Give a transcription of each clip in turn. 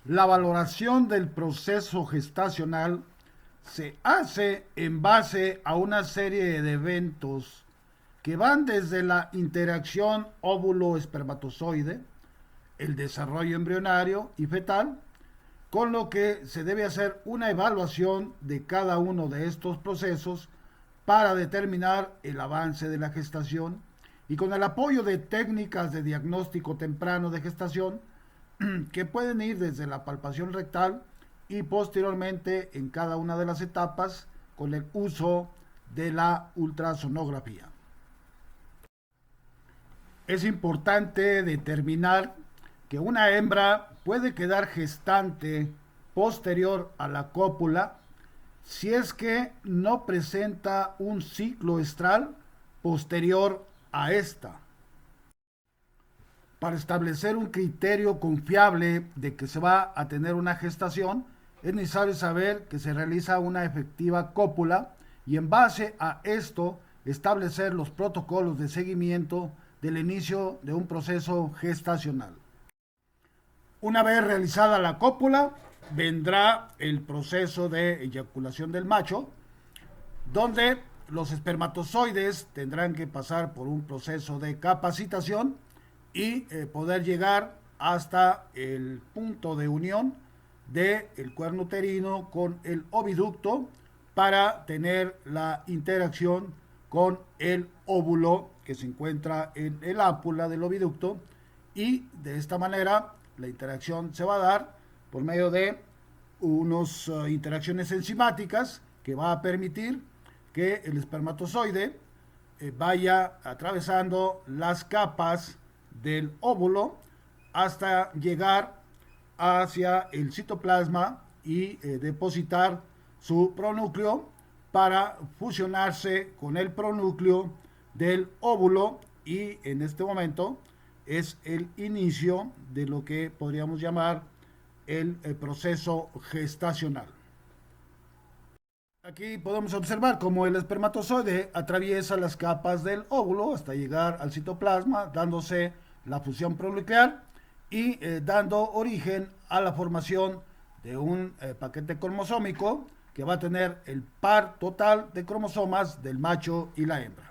La valoración del proceso gestacional se hace en base a una serie de eventos que van desde la interacción óvulo-espermatozoide, el desarrollo embrionario y fetal, con lo que se debe hacer una evaluación de cada uno de estos procesos para determinar el avance de la gestación y con el apoyo de técnicas de diagnóstico temprano de gestación que pueden ir desde la palpación rectal y posteriormente en cada una de las etapas con el uso de la ultrasonografía. Es importante determinar que una hembra puede quedar gestante posterior a la cópula si es que no presenta un ciclo estral posterior a esta. Para establecer un criterio confiable de que se va a tener una gestación, es necesario saber que se realiza una efectiva cópula y en base a esto establecer los protocolos de seguimiento del inicio de un proceso gestacional. Una vez realizada la cópula, vendrá el proceso de eyaculación del macho, donde los espermatozoides tendrán que pasar por un proceso de capacitación y poder llegar hasta el punto de unión del cuerno uterino con el oviducto para tener la interacción con el óvulo que se encuentra en el ámpula del oviducto, y de esta manera la interacción se va a dar por medio de unas interacciones enzimáticas que va a permitir que el espermatozoide vaya atravesando las capas del óvulo hasta llegar hacia el citoplasma y depositar su pronúcleo para fusionarse con el pronúcleo del óvulo, y en este momento es el inicio de lo que podríamos llamar el proceso gestacional. Aquí podemos observar cómo el espermatozoide atraviesa las capas del óvulo hasta llegar al citoplasma, dándose la fusión pronuclear y dando origen a la formación de un paquete cromosómico que va a tener el par total de cromosomas del macho y la hembra.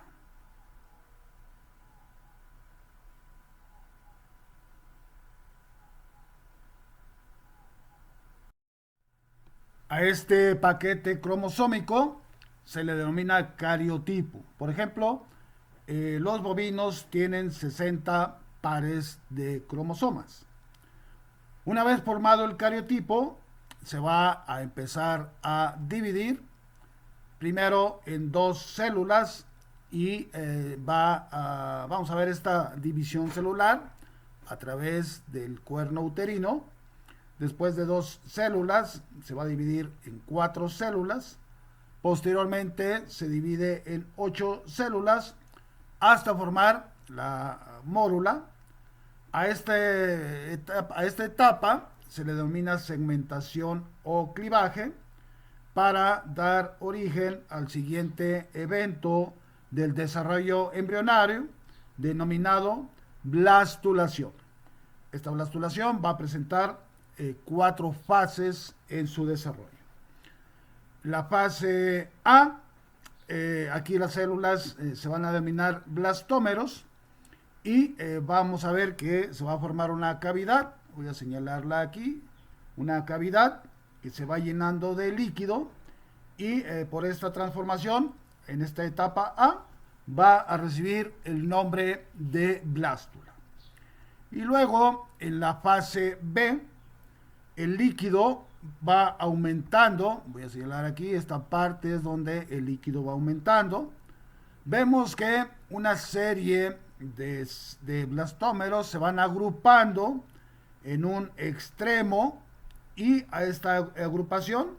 A este paquete cromosómico se le denomina cariotipo. Por ejemplo, los bovinos tienen 60 pares de cromosomas. Una vez formado el cariotipo, se va a empezar a dividir primero en dos células y vamos a ver esta división celular a través del cuerno uterino. Después de dos células, se va a dividir en cuatro células. Posteriormente, se divide en 8 células hasta formar la mórula. A esta etapa se le denomina segmentación o clivaje para dar origen al siguiente evento del desarrollo embrionario denominado blastulación. Esta blastulación va a presentar cuatro fases en su desarrollo. La fase A, aquí las células se van a denominar blastómeros y vamos a ver que se va a formar una cavidad. Voy a señalarla aquí, una cavidad que se va llenando de líquido y por esta transformación en esta etapa A va a recibir el nombre de blástula. Y luego en la fase B el líquido va aumentando. Voy a señalar aquí, esta parte es donde el líquido va aumentando. Vemos que una serie de blastómeros se van agrupando en un extremo y a esta agrupación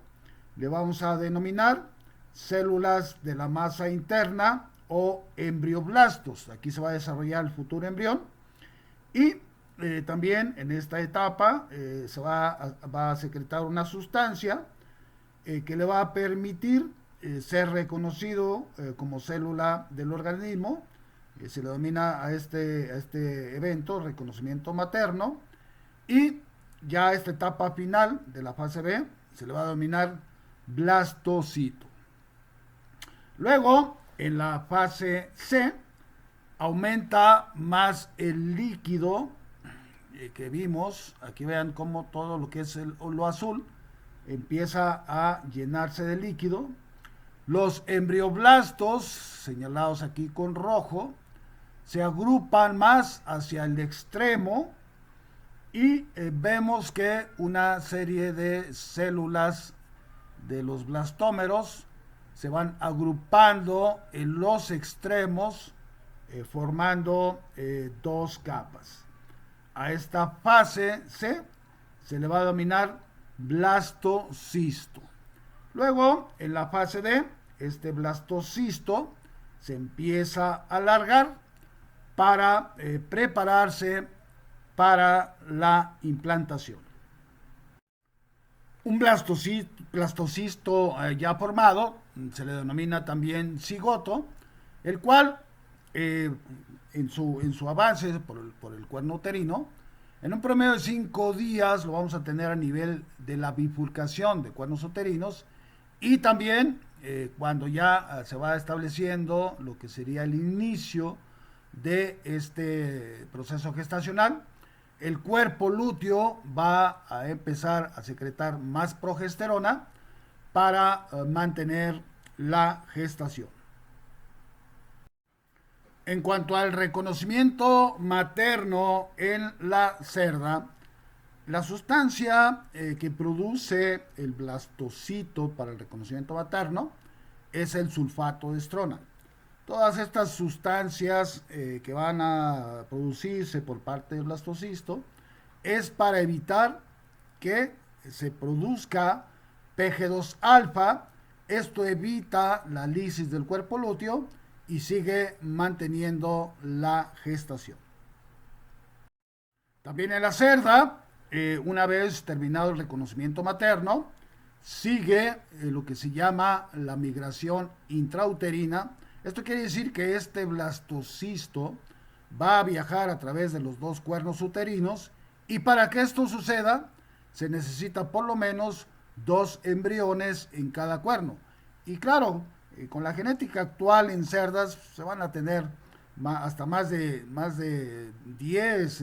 le vamos a denominar células de la masa interna o embrioblastos. Aquí se va a desarrollar el futuro embrión y también en esta etapa va a secretar una sustancia que le va a permitir ser reconocido como célula del organismo. Se le denomina a este evento reconocimiento materno, y ya esta etapa final de la fase B se le va a denominar blastocito. Luego, en la fase C, aumenta más el líquido que vimos. Aquí vean cómo todo lo que es lo azul empieza a llenarse de líquido. Los embrioblastos, señalados aquí con rojo, se agrupan más hacia el extremo y vemos que una serie de células de los blastómeros se van agrupando en los extremos, formando dos capas. A esta fase C se le va a denominar blastocisto. Luego, en la fase D, este blastocisto se empieza a alargar para prepararse para la implantación. Un blastocisto ya formado se le denomina también cigoto, el cual en su avance por el cuerno uterino, en un promedio de 5 días lo vamos a tener a nivel de la bifurcación de cuernos uterinos, y también cuando ya se va estableciendo lo que sería el inicio de este proceso gestacional, el cuerpo lúteo va a empezar a secretar más progesterona para mantener la gestación. En cuanto al reconocimiento materno en la cerda, la sustancia que produce el blastocito para el reconocimiento materno es el sulfato de estrona. Todas estas sustancias que van a producirse por parte del blastocisto es para evitar que se produzca PG2 alfa. Esto evita la lisis del cuerpo lúteo y sigue manteniendo la gestación. También en la cerda, una vez terminado el reconocimiento materno, sigue lo que se llama la migración intrauterina. Esto quiere decir que este blastocisto va a viajar a través de los dos cuernos uterinos, y para que esto suceda se necesita por lo menos 2 embriones en cada cuerno. Y claro, con la genética actual en cerdas se van a tener hasta más de 10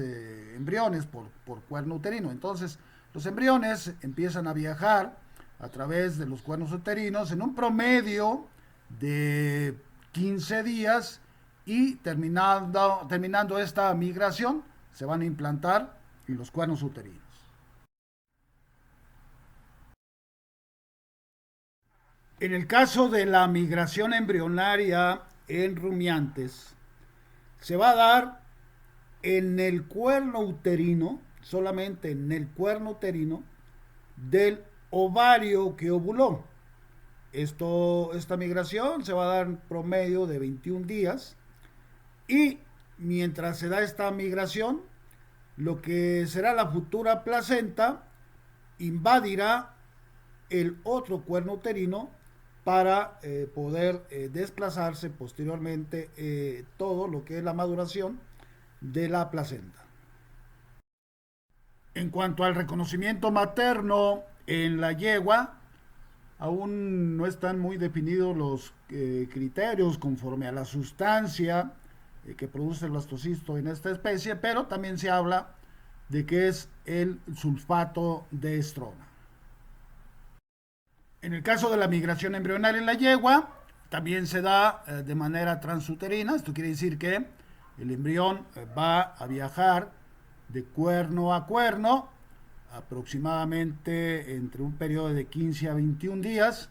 embriones por cuerno uterino. Entonces los embriones empiezan a viajar a través de los cuernos uterinos en un promedio de 15 días, y terminando esta migración se van a implantar en los cuernos uterinos. En el caso de la migración embrionaria en rumiantes, se va a dar en el cuerno uterino, solamente en el cuerno uterino del ovario que ovuló. Esta migración se va a dar en promedio de 21 días, y mientras se da esta migración, lo que será la futura placenta invadirá el otro cuerno uterino para poder desplazarse posteriormente todo lo que es la maduración de la placenta. En cuanto al reconocimiento materno en la yegua, aún no están muy definidos los criterios conforme a la sustancia que produce el blastocisto en esta especie, pero también se habla de que es el sulfato de estrona. En el caso de la migración embrionaria en la yegua, también se da de manera transuterina. Esto quiere decir que el embrión va a viajar de cuerno a cuerno, aproximadamente entre un periodo de 15 a 21 días,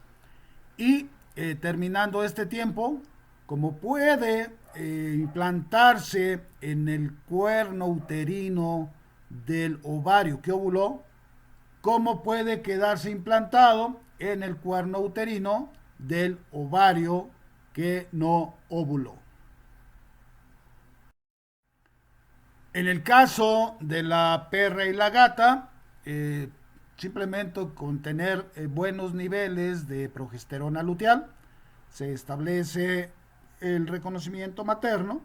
y terminando este tiempo, como puede implantarse en el cuerno uterino del ovario que ovuló, como puede quedarse implantado en el cuerno uterino del ovario que no ovuló. En el caso de la perra y la gata, simplemente con tener buenos niveles de progesterona luteal, se establece el reconocimiento materno.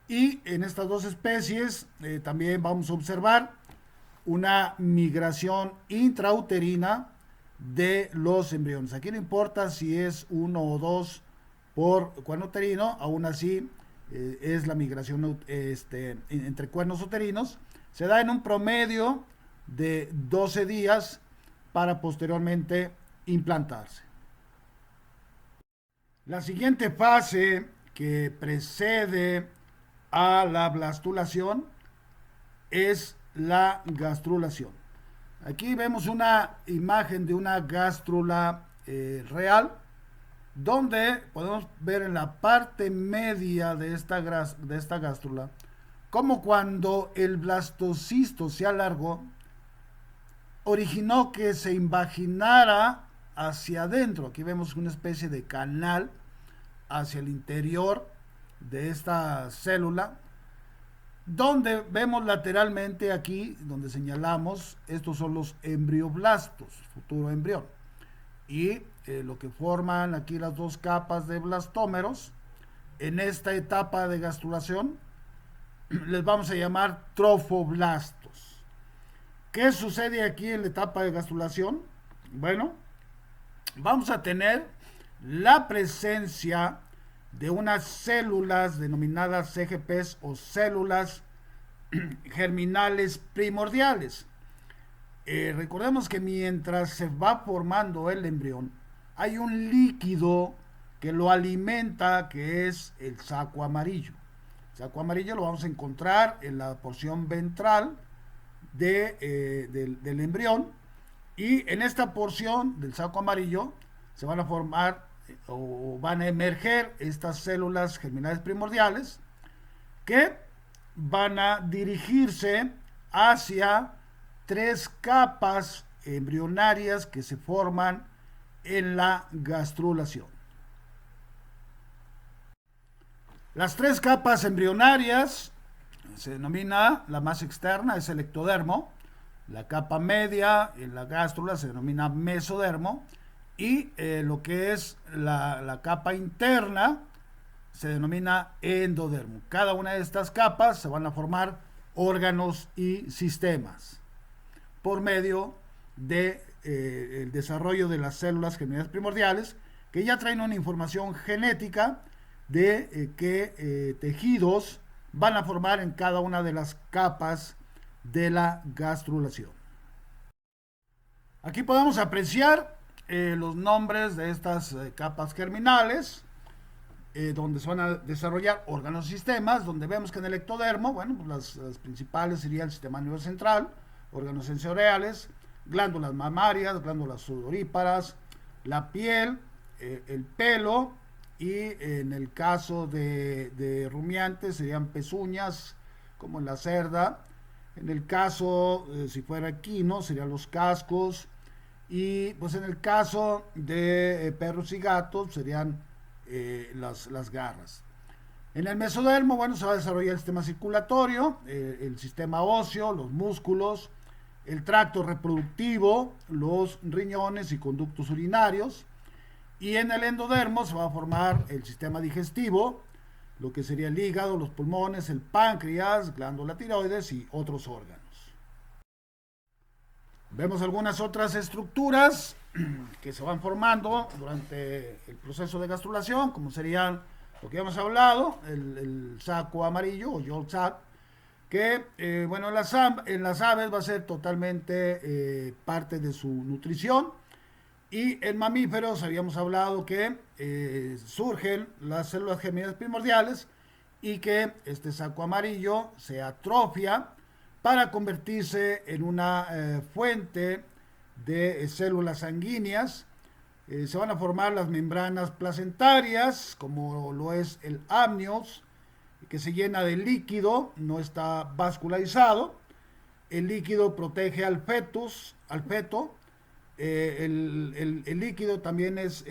Y en estas dos especies también vamos a observar una migración intrauterina de los embriones. Aquí no importa si es uno o dos por cuerno uterino, aún así es la migración entre cuernos uterinos. Se da en un promedio de 12 días para posteriormente implantarse. La siguiente fase que precede a la blastulación es la gastrulación. Aquí vemos una imagen de una gástrula real, donde podemos ver en la parte media de esta gástrula como cuando el blastocisto se alargó, originó que se invaginara hacia adentro. Aquí vemos una especie de canal hacia el interior de esta célula, donde vemos lateralmente aquí, donde señalamos, estos son los embrioblastos, futuro embrión. Y lo que forman aquí las dos capas de blastómeros, en esta etapa de gastrulación, les vamos a llamar trofoblastos. ¿Qué sucede aquí en la etapa de gastrulación? Bueno, vamos a tener la presencia de unas células denominadas CGPs o células germinales primordiales. Recordemos que mientras se va formando el embrión, hay un líquido que lo alimenta, que es el saco amarillo. El saco amarillo lo vamos a encontrar en la porción ventral del embrión, y en esta porción del saco amarillo se van a formar o van a emerger estas células germinales primordiales que van a dirigirse hacia tres capas embrionarias que se forman en la gastrulación. Las tres capas embrionarias se denomina, la más externa es el ectodermo, la capa media en la gástrula se denomina mesodermo, y lo que es la capa interna se denomina endodermo. Cada una de estas capas se van a formar órganos y sistemas por medio de el desarrollo de las células germinales primordiales, que ya traen una información genética de qué tejidos van a formar en cada una de las capas de la gastrulación. Aquí podemos apreciar los nombres de estas capas germinales, donde se van a desarrollar órganos y sistemas, donde vemos que en el ectodermo, bueno, pues las principales serían el sistema nervioso central, órganos sensoriales, glándulas mamarias, glándulas sudoríparas, la piel, el pelo, y en el caso de rumiantes serían pezuñas, como en la cerda. En el caso, si fuera equino, serían los cascos, y pues en el caso de perros y gatos serían las garras. En el mesodermo, bueno, se va a desarrollar el sistema circulatorio, el sistema óseo, los músculos, el tracto reproductivo, los riñones y conductos urinarios. Y en el endodermo se va a formar el sistema digestivo, lo que sería el hígado, los pulmones, el páncreas, glándula tiroides y otros órganos. Vemos algunas otras estructuras que se van formando durante el proceso de gastrulación, como serían lo que hemos hablado, el saco amarillo o yolk sac, que bueno, en las aves va a ser totalmente parte de su nutrición. Y en mamíferos habíamos hablado que surgen las células germinales primordiales y que este saco amarillo se atrofia para convertirse en una fuente de células sanguíneas. Se van a formar las membranas placentarias, como lo es el amnios, que se llena de líquido, no está vascularizado. El líquido protege al feto. El líquido también es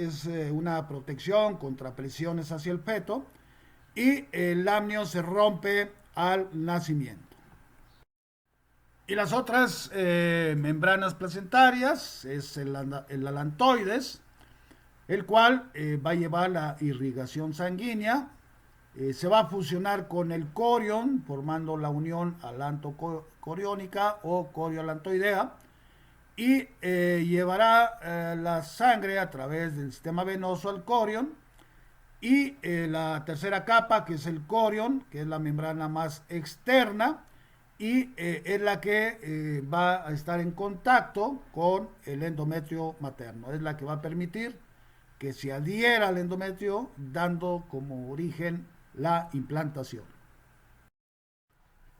una protección contra presiones hacia el feto, y el amnio se rompe al nacimiento. Y las otras membranas placentarias es el alantoides, el cual va a llevar la irrigación sanguínea Se va a fusionar con el corion, formando la unión alantocoriónica o coriolantoidea, y llevará la sangre a través del sistema venoso al corion, y la tercera capa, que es el corion, que es la membrana más externa, y es la que va a estar en contacto con el endometrio materno. Es la que va a permitir que se adhiera al endometrio, dando como origen la implantación.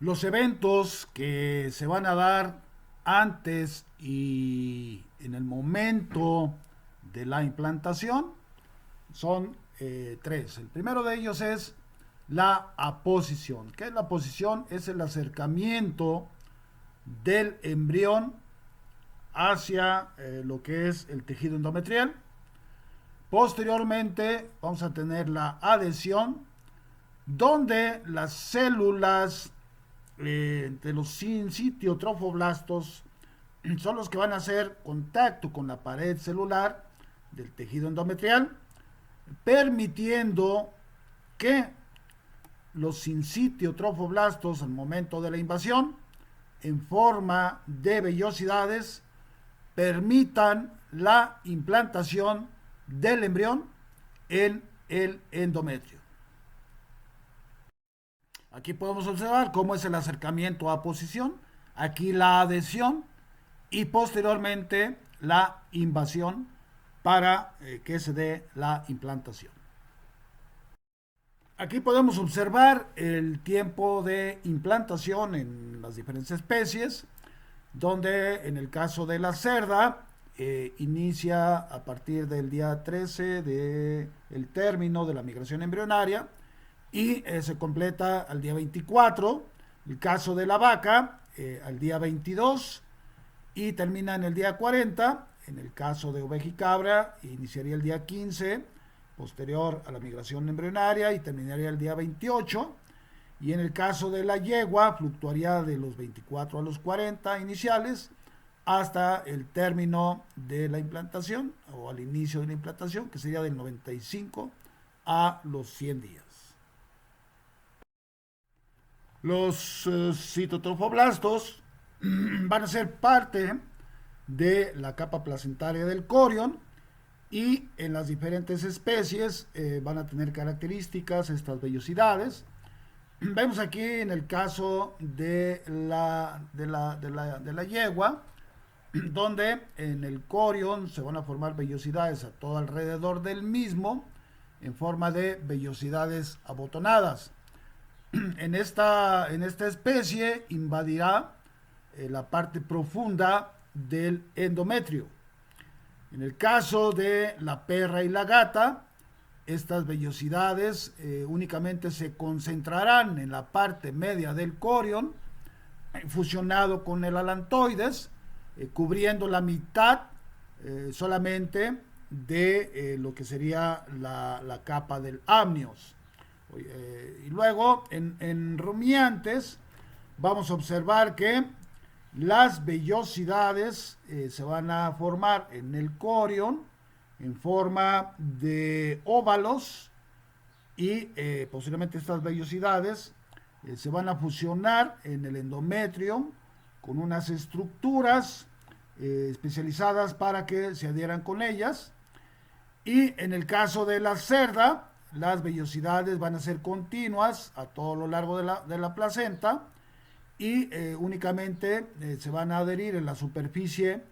Los eventos que se van a dar antes y en el momento de la implantación son tres. El primero de ellos es la aposición. ¿Qué es la aposición? Es el acercamiento del embrión hacia lo que es el tejido endometrial. Posteriormente vamos a tener la adhesión, donde las células de los sitio trofoblastos son los que van a hacer contacto con la pared celular del tejido endometrial, permitiendo que los sincitio trofoblastos al momento de la invasión, en forma de vellosidades, permitan la implantación del embrión en el endometrio. Aquí podemos observar cómo es el acercamiento a posición, aquí la adhesión y posteriormente la invasión para que se dé la implantación. Aquí podemos observar el tiempo de implantación en las diferentes especies, donde en el caso de la cerda inicia a partir del día 13 del término de la migración embrionaria y se completa al día 24. El caso de la vaca al día 22 y termina en el día 40. En el caso de oveja y cabra iniciaría el día 15, posterior a la migración embrionaria, y terminaría el día 28. Y en el caso de la yegua fluctuaría de los 24 a los 40 iniciales hasta el término de la implantación o al inicio de la implantación, que sería del 95 a los 100 días. Los citotrofoblastos van a ser parte de la capa placentaria del corion y en las diferentes especies van a tener características estas vellosidades. Vemos aquí en el caso de la yegua, donde en el corion se van a formar vellosidades a todo alrededor del mismo en forma de vellosidades abotonadas. En esta especie invadirá la parte profunda del endometrio. En el caso de la perra y la gata, estas vellosidades únicamente se concentrarán en la parte media del corion, fusionado con el alantoides, cubriendo la mitad solamente de lo que sería la capa del amnios. Y luego en rumiantes vamos a observar que las vellosidades se van a formar en el corion en forma de óvalos y posiblemente estas vellosidades se van a fusionar en el endometrio con unas estructuras especializadas para que se adhieran con ellas. Y en el caso de la cerda, las vellosidades van a ser continuas a todo lo largo de la placenta y únicamente se van a adherir en la superficie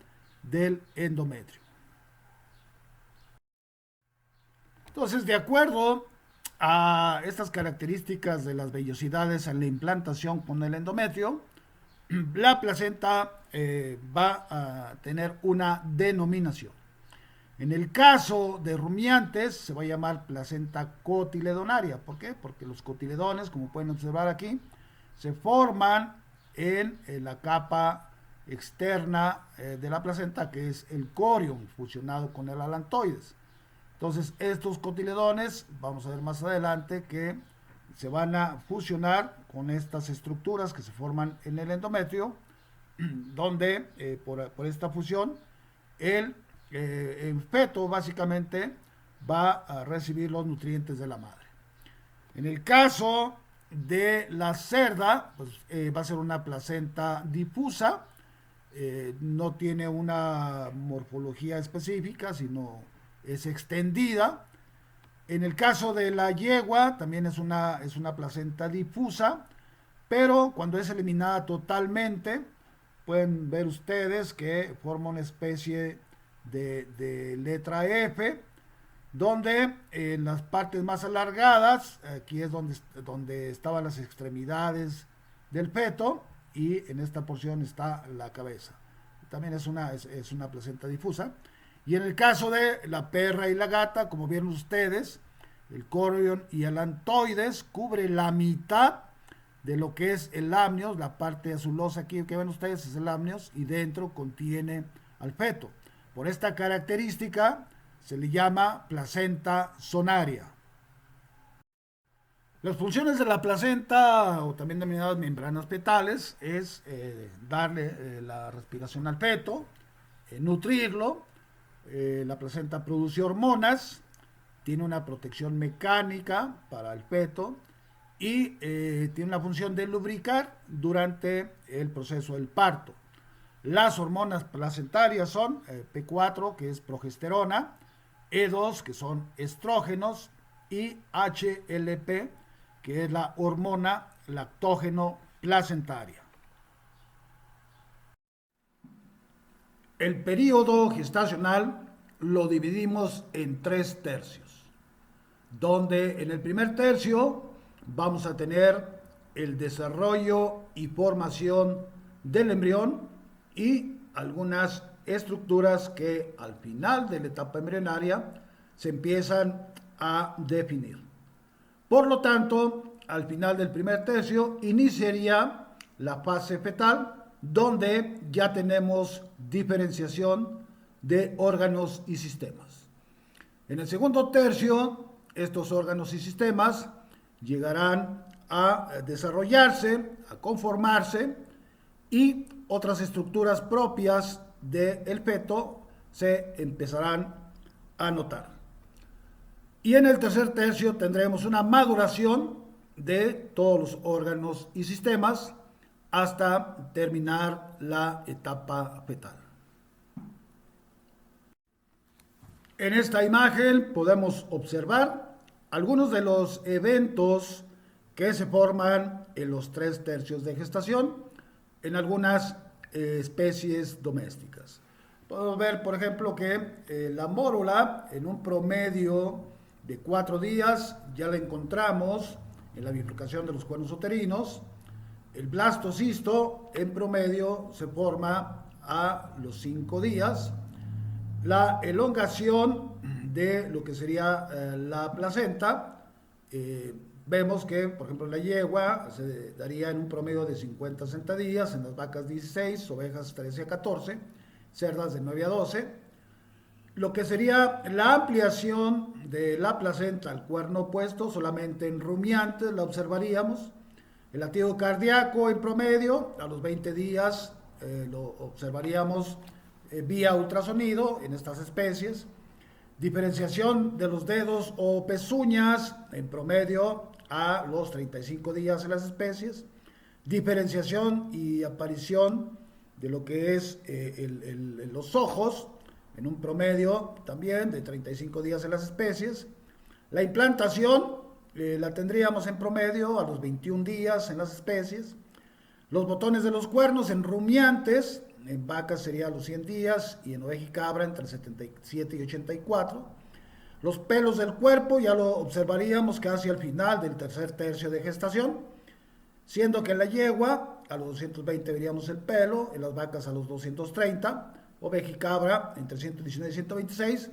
del endometrio. Entonces, de acuerdo a estas características de las vellosidades en la implantación con el endometrio, la placenta va a tener una denominación. En el caso de rumiantes se va a llamar placenta cotiledonaria. ¿Por qué? Porque los cotiledones, como pueden observar aquí, se forman en la capa externa de la placenta, que es el corion fusionado con el alantoides. Entonces estos cotiledones, vamos a ver más adelante, que se van a fusionar con estas estructuras que se forman en el endometrio, donde por esta fusión el feto básicamente va a recibir los nutrientes de la madre. En el caso de la cerda, pues, va a ser una placenta difusa, no tiene una morfología específica, sino es extendida. En el caso de la yegua, también es una placenta difusa, pero cuando es eliminada totalmente, pueden ver ustedes que forma una especie de letra F, donde en las partes más alargadas, aquí es donde estaban las extremidades del feto, y en esta porción está la cabeza. También es una placenta difusa. Y en el caso de la perra y la gata, como vieron ustedes, el corion y el antoides cubre la mitad de lo que es el amnios, la parte azulosa aquí que ven ustedes es el amnios, y dentro contiene al feto. Por esta característica se le llama placenta sonaria. Las funciones de la placenta, o también denominadas membranas fetales, es darle la respiración al feto, nutrirlo. La placenta produce hormonas, tiene una protección mecánica para el feto y tiene la función de lubricar durante el proceso del parto. Las hormonas placentarias son P4, que es progesterona, E2, que son estrógenos, y HLP, que es la hormona lactógeno placentaria. El periodo gestacional lo dividimos en 3 tercios, donde en el primer tercio vamos a tener el desarrollo y formación del embrión y algunas estructuras que al final de la etapa embrionaria se empiezan a definir. Por lo tanto, al final del primer tercio iniciaría la fase fetal, donde ya tenemos diferenciación de órganos y sistemas. En el segundo tercio, estos órganos y sistemas llegarán a desarrollarse, a conformarse, y otras estructuras propias del feto se empezarán a notar. Y en el tercer tercio tendremos una maduración de todos los órganos y sistemas hasta terminar la etapa fetal. En esta imagen podemos observar algunos de los eventos que se forman en los 3 tercios de gestación en algunas especies domésticas. Podemos ver, por ejemplo, que la mórula en un promedio de 4 días ya la encontramos en la bifurcación de los cuernos uterinos. El blastocisto en promedio se forma a los 5 días. La elongación de lo que sería la placenta, vemos que, por ejemplo, en la yegua se daría en un promedio de 50 a 60 días, en las vacas 16, ovejas 13 a 14, cerdas de 9 a 12. Lo que sería la ampliación de la placenta al cuerno opuesto, solamente en rumiantes la observaríamos. El latido cardíaco en promedio a los 20 días lo observaríamos vía ultrasonido en estas especies. Diferenciación de los dedos o pezuñas en promedio a los 35 días en las especies. Diferenciación y aparición de lo que es los ojos en un promedio también de 35 días en las especies. La implantación la tendríamos en promedio a los 21 días en las especies. Los botones de los cuernos en rumiantes, en vacas sería a los 100 días y en oveja y cabra entre 77 y 84. Los pelos del cuerpo ya lo observaríamos casi al final del tercer tercio de gestación, siendo que en la yegua a los 220 veríamos el pelo, en las vacas a los 230, oveja y cabra entre 119 y 126,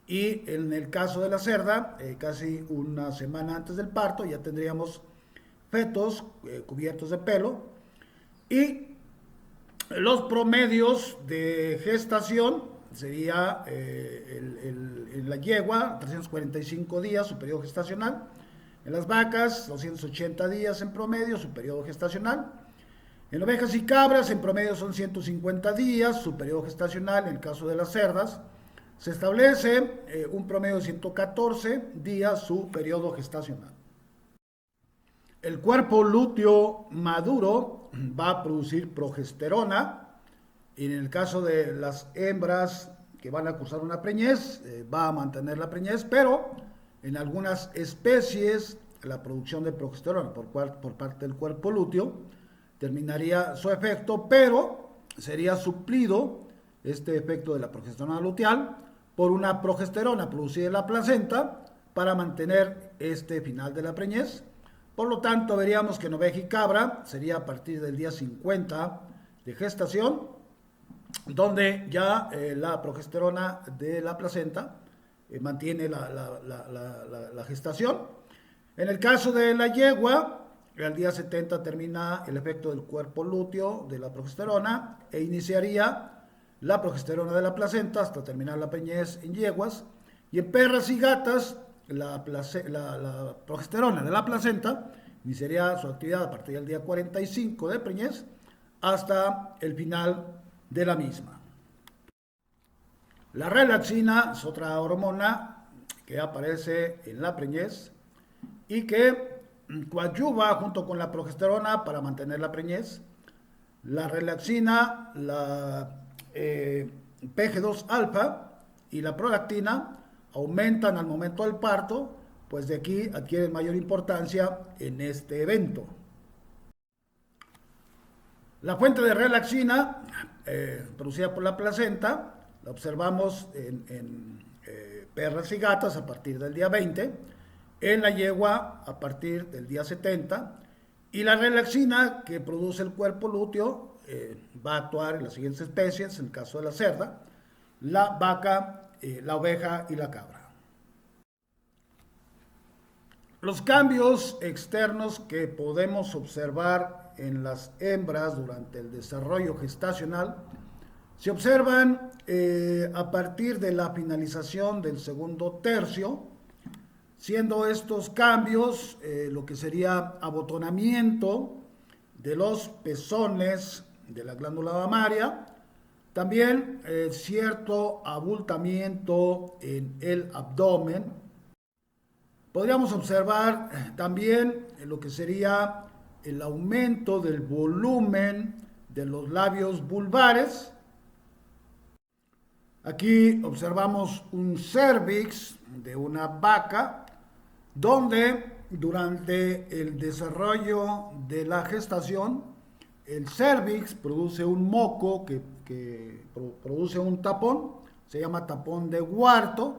y en el caso de la cerda, casi una semana antes del parto ya tendríamos fetos cubiertos de pelo. Y los promedios de gestación sería en la yegua 345 días su periodo gestacional, en las vacas 280 días en promedio su periodo gestacional, en ovejas y cabras en promedio son 150 días su periodo gestacional. En el caso de las cerdas se establece un promedio de 114 días su periodo gestacional. El cuerpo lúteo maduro va a producir progesterona y en el caso de las hembras que van a cursar una preñez, va a mantener la preñez, pero en algunas especies la producción de progesterona por parte del cuerpo lúteo terminaría su efecto, pero sería suplido este efecto de la progesterona luteal por una progesterona producida en la placenta para mantener este final de la preñez. Por lo tanto, veríamos que en oveja y cabra sería a partir del día 50 de gestación, donde ya la progesterona de la placenta mantiene la gestación. En el caso de la yegua, al día 70 termina el efecto del cuerpo lúteo de la progesterona e iniciaría la progesterona de la placenta hasta terminar la preñez en yeguas. Y en perras y gatas, la progesterona de la placenta iniciaría su actividad a partir del día 45 de preñez hasta el final de la misma. La relaxina es otra hormona que aparece en la preñez y que coadyuva junto con la progesterona para mantener la preñez. La relaxina, la PG2 alfa y la prolactina aumentan al momento del parto, pues de aquí adquieren mayor importancia en este evento. La fuente de relaxina, producida por la placenta, la observamos en perras y gatas a partir del día 20, en la yegua a partir del día 70, y la relaxina que produce el cuerpo lúteo va a actuar en las siguientes especies, en el caso de la cerda, la vaca, la oveja y la cabra. Los cambios externos que podemos observar en las hembras durante el desarrollo gestacional se observan a partir de la finalización del segundo tercio, siendo estos cambios lo que sería abotonamiento de los pezones de la glándula mamaria, también cierto abultamiento en el abdomen. Podríamos observar también lo que sería el aumento del volumen de los labios vulvares. Aquí observamos un cérvix de una vaca, donde durante el desarrollo de la gestación, el cérvix produce un moco que produce un tapón, se llama tapón de Wharton,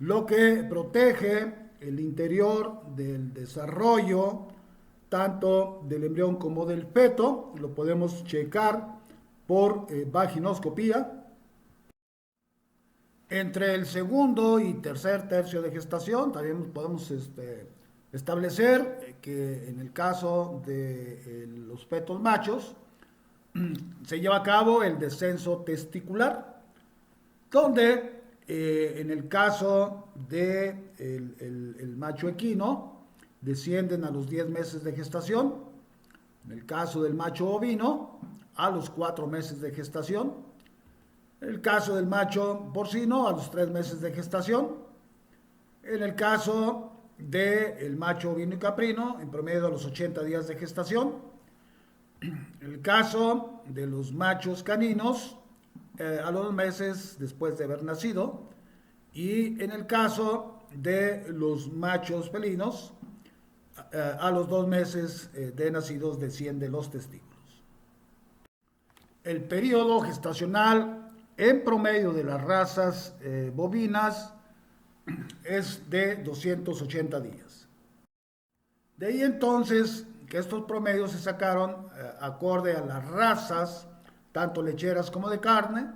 lo que protege el interior del desarrollo tanto del embrión como del feto. Lo podemos checar por vaginoscopía. Entre el segundo y tercer tercio de gestación también podemos establecer que en el caso de los fetos machos se lleva a cabo el descenso testicular, donde en el caso de el macho equino descienden a los 10 meses de gestación, en el caso del macho bovino a los 4 meses de gestación, en el caso del macho porcino a los 3 meses de gestación, en el caso del macho ovino y caprino en promedio a los 80 días de gestación, en el caso de los machos caninos a los 2 meses después de haber nacido, y en el caso de los machos felinos a los 2 meses de nacidos descienden los testículos. El periodo gestacional en promedio de las razas bovinas es de 280 días. De ahí entonces que estos promedios se sacaron acorde a las razas, tanto lecheras como de carne,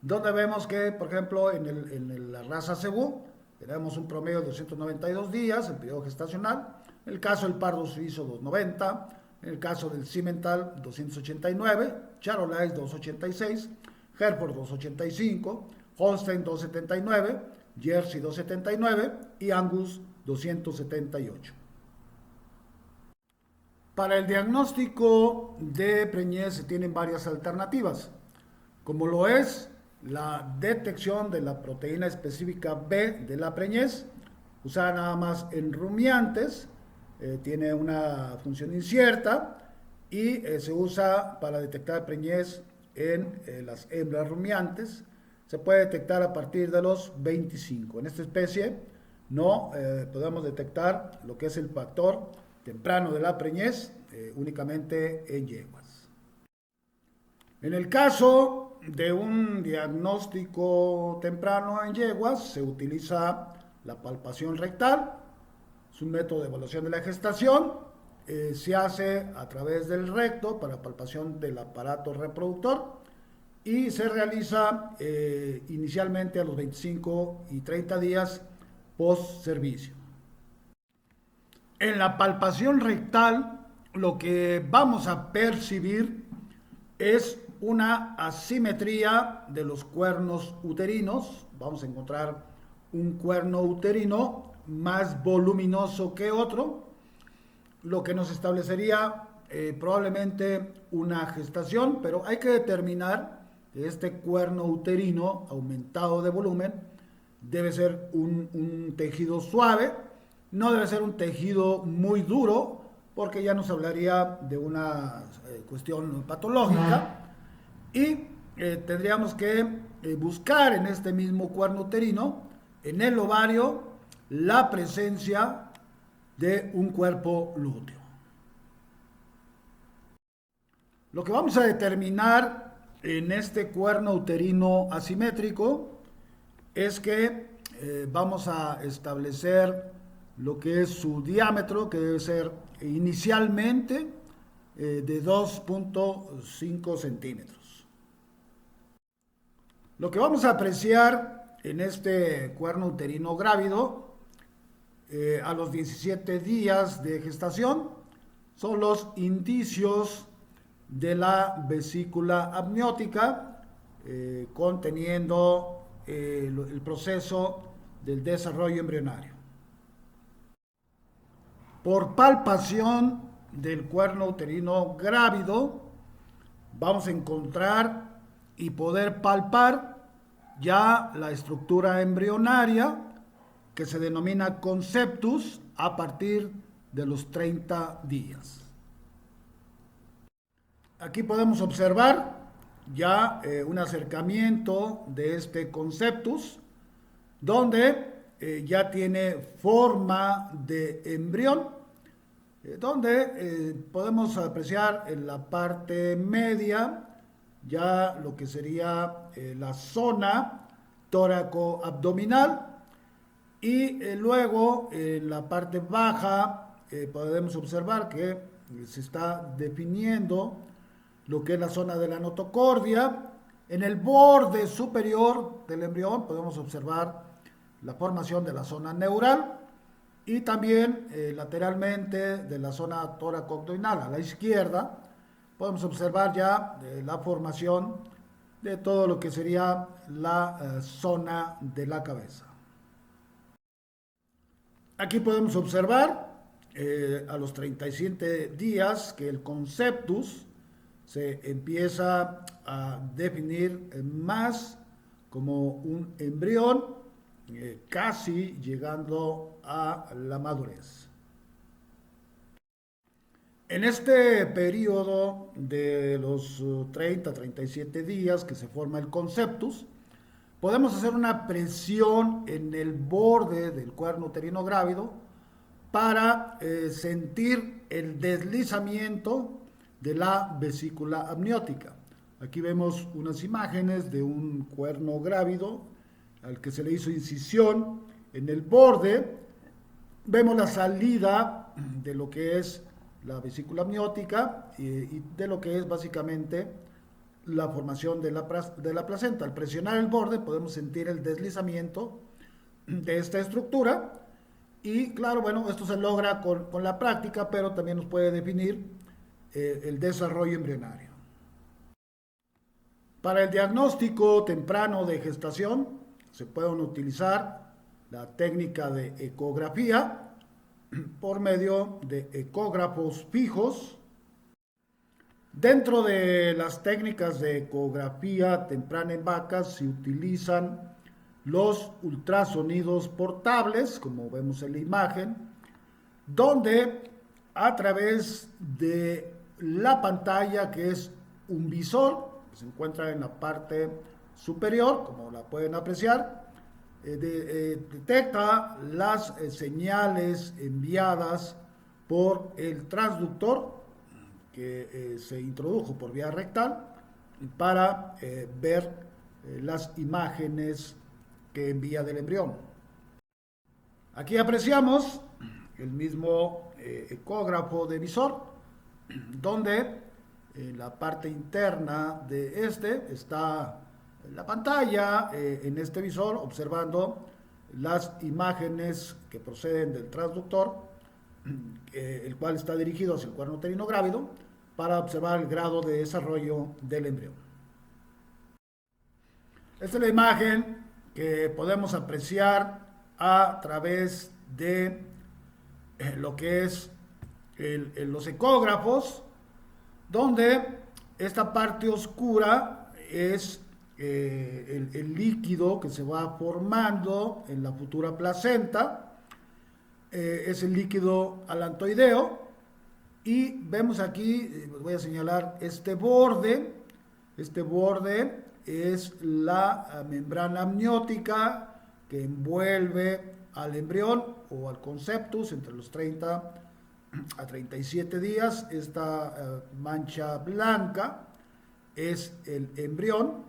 donde vemos que, por ejemplo, en la raza cebú tenemos un promedio de 292 días, el periodo gestacional. En el caso del pardo suizo, 290. En el caso del Simmental, 289. Charolais, 286. Hereford, 285. Holstein, 279. Jersey, 279. Y Angus, 278. Para el diagnóstico de preñez se tienen varias alternativas, como lo es la detección de la proteína específica B de la preñez, usada nada más en rumiantes, tiene una función incierta y se usa para detectar preñez en las hembras rumiantes. Se puede detectar a partir de los 25. En esta especie no podemos detectar lo que es el factor temprano de la preñez únicamente en yeguas. En el caso de un diagnóstico temprano en yeguas, se utiliza la palpación rectal. Es un método de evaluación de la gestación. Se hace a través del recto para palpación del aparato reproductor y se realiza inicialmente a los 25 y 30 días post servicio. En la palpación rectal lo que vamos a percibir es una asimetría de los cuernos uterinos. Vamos a encontrar un cuerno uterino más voluminoso que otro, lo que nos establecería probablemente una gestación, pero hay que determinar que este cuerno uterino aumentado de volumen debe ser un tejido suave, no debe ser un tejido muy duro, porque ya nos hablaría de una cuestión patológica, y tendríamos que buscar en este mismo cuerno uterino, en el ovario, la presencia de un cuerpo lúteo. Lo que vamos a determinar en este cuerno uterino asimétrico es que vamos a establecer lo que es su diámetro, que debe ser inicialmente de 2.5 centímetros. Lo que vamos a apreciar en este cuerno uterino grávido a los 17 días de gestación son los indicios de la vesícula amniótica conteniendo el proceso del desarrollo embrionario. Por palpación del cuerno uterino grávido vamos a encontrar y poder palpar ya la estructura embrionaria que se denomina conceptus a partir de los 30 días. Aquí podemos observar ya un acercamiento de este conceptus, donde ya tiene forma de embrión, donde podemos apreciar en la parte media ya lo que sería la zona tóraco-abdominal, y luego en la parte baja podemos observar que se está definiendo lo que es la zona de la notocordia. En el borde superior del embrión podemos observar la formación de la zona neural y también lateralmente de la zona tóraco-abdominal a la izquierda podemos observar ya la formación de todo lo que sería la zona de la cabeza. Aquí podemos observar a los 37 días que el conceptus se empieza a definir más como un embrión, casi llegando a la madurez. En este periodo de los 30-37 días que se forma el conceptus, podemos hacer una presión en el borde del cuerno uterino grávido para sentir el deslizamiento de la vesícula amniótica. Aquí vemos unas imágenes de un cuerno grávido al que se le hizo incisión en el borde. Vemos la salida de lo que es la vesícula amniótica y de lo que es básicamente la formación de la placenta. Al presionar el borde podemos sentir el deslizamiento de esta estructura y claro, bueno, esto se logra con la práctica, pero también nos puede definir el desarrollo embrionario. Para el diagnóstico temprano de gestación se pueden utilizar la técnica de ecografía por medio de ecógrafos fijos. Dentro de las técnicas de ecografía temprana en vacas se utilizan los ultrasonidos portables, como vemos en la imagen, donde a través de la pantalla, que es un visor que se encuentra en la parte superior, como la pueden apreciar. Detecta las señales enviadas por el transductor que se introdujo por vía rectal para ver las imágenes que envía del embrión. Aquí apreciamos el mismo ecógrafo de visor, donde en la parte interna de este está la pantalla, en este visor, observando las imágenes que proceden del transductor, el cual está dirigido hacia el cuerno uterino grávido, para observar el grado de desarrollo del embrión. Esta es la imagen que podemos apreciar a través de lo que es los ecógrafos, donde esta parte oscura es el líquido que se va formando en la futura placenta, es el líquido alantoideo, y vemos aquí, voy a señalar este borde es la membrana amniótica que envuelve al embrión o al conceptus entre los 30 a 37 días. Esta mancha blanca es el embrión.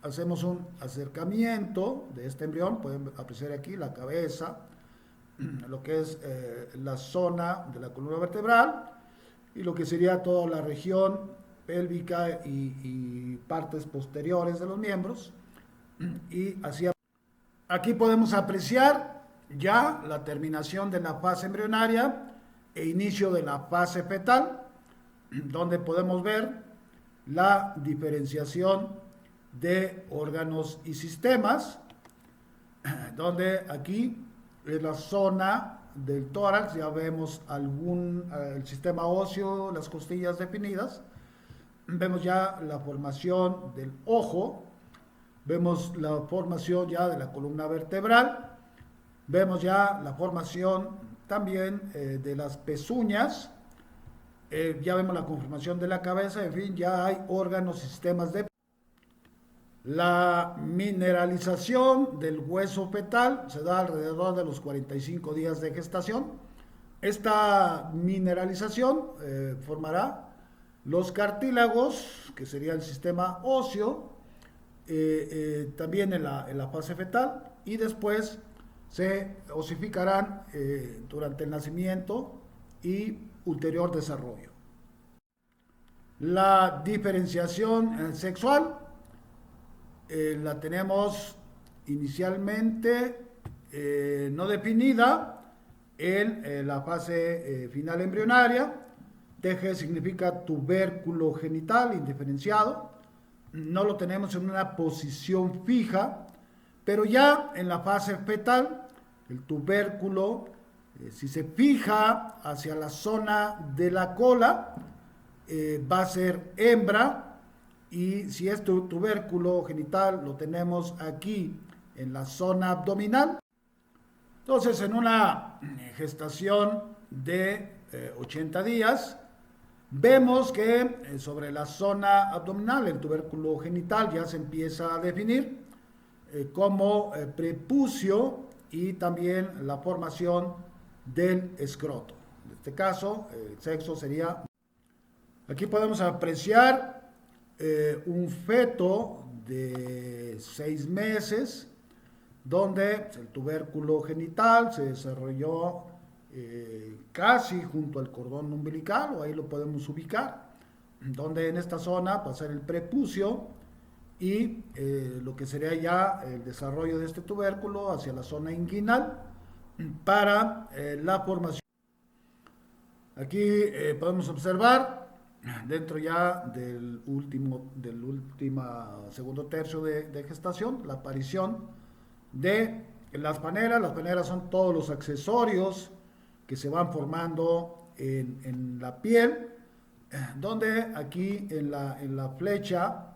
Hacemos un acercamiento de este embrión, pueden apreciar aquí la cabeza, lo que es la zona de la columna vertebral y lo que sería toda la región pélvica y partes posteriores de los miembros. Y así aquí podemos apreciar ya la terminación de la fase embrionaria e inicio de la fase fetal, donde podemos ver la diferenciación de órganos y sistemas, donde aquí es la zona del tórax, ya vemos el sistema óseo, las costillas definidas, vemos ya la formación del ojo, vemos la formación ya de la columna vertebral, vemos ya la formación también de las pezuñas, ya vemos la conformación de la cabeza, en fin, ya hay órganos y sistemas de... La mineralización del hueso fetal se da alrededor de los 45 días de gestación. Esta mineralización formará los cartílagos, que sería el sistema óseo, también en la fase fetal, y después se osificarán durante el nacimiento y ulterior desarrollo. La diferenciación sexual la tenemos inicialmente no definida en la fase final embrionaria. TG significa tubérculo genital indiferenciado. No lo tenemos en una posición fija, pero ya en la fase fetal, el tubérculo, si se fija hacia la zona de la cola, va a ser hembra. Y si este tubérculo genital lo tenemos aquí en la zona abdominal, entonces en una gestación de 80 días, vemos que sobre la zona abdominal el tubérculo genital ya se empieza a definir como prepucio y también la formación del escroto. En este caso, el sexo sería... Aquí podemos apreciar un feto de 6 meses, donde el tubérculo genital se desarrolló casi junto al cordón umbilical, o ahí lo podemos ubicar, donde en esta zona va a ser el prepucio y lo que sería ya el desarrollo de este tubérculo hacia la zona inguinal para la formación. Aquí podemos observar dentro ya del último segundo tercio de gestación, la aparición de las paneras. Las paneras son todos los accesorios que se van formando en la piel, donde aquí en la flecha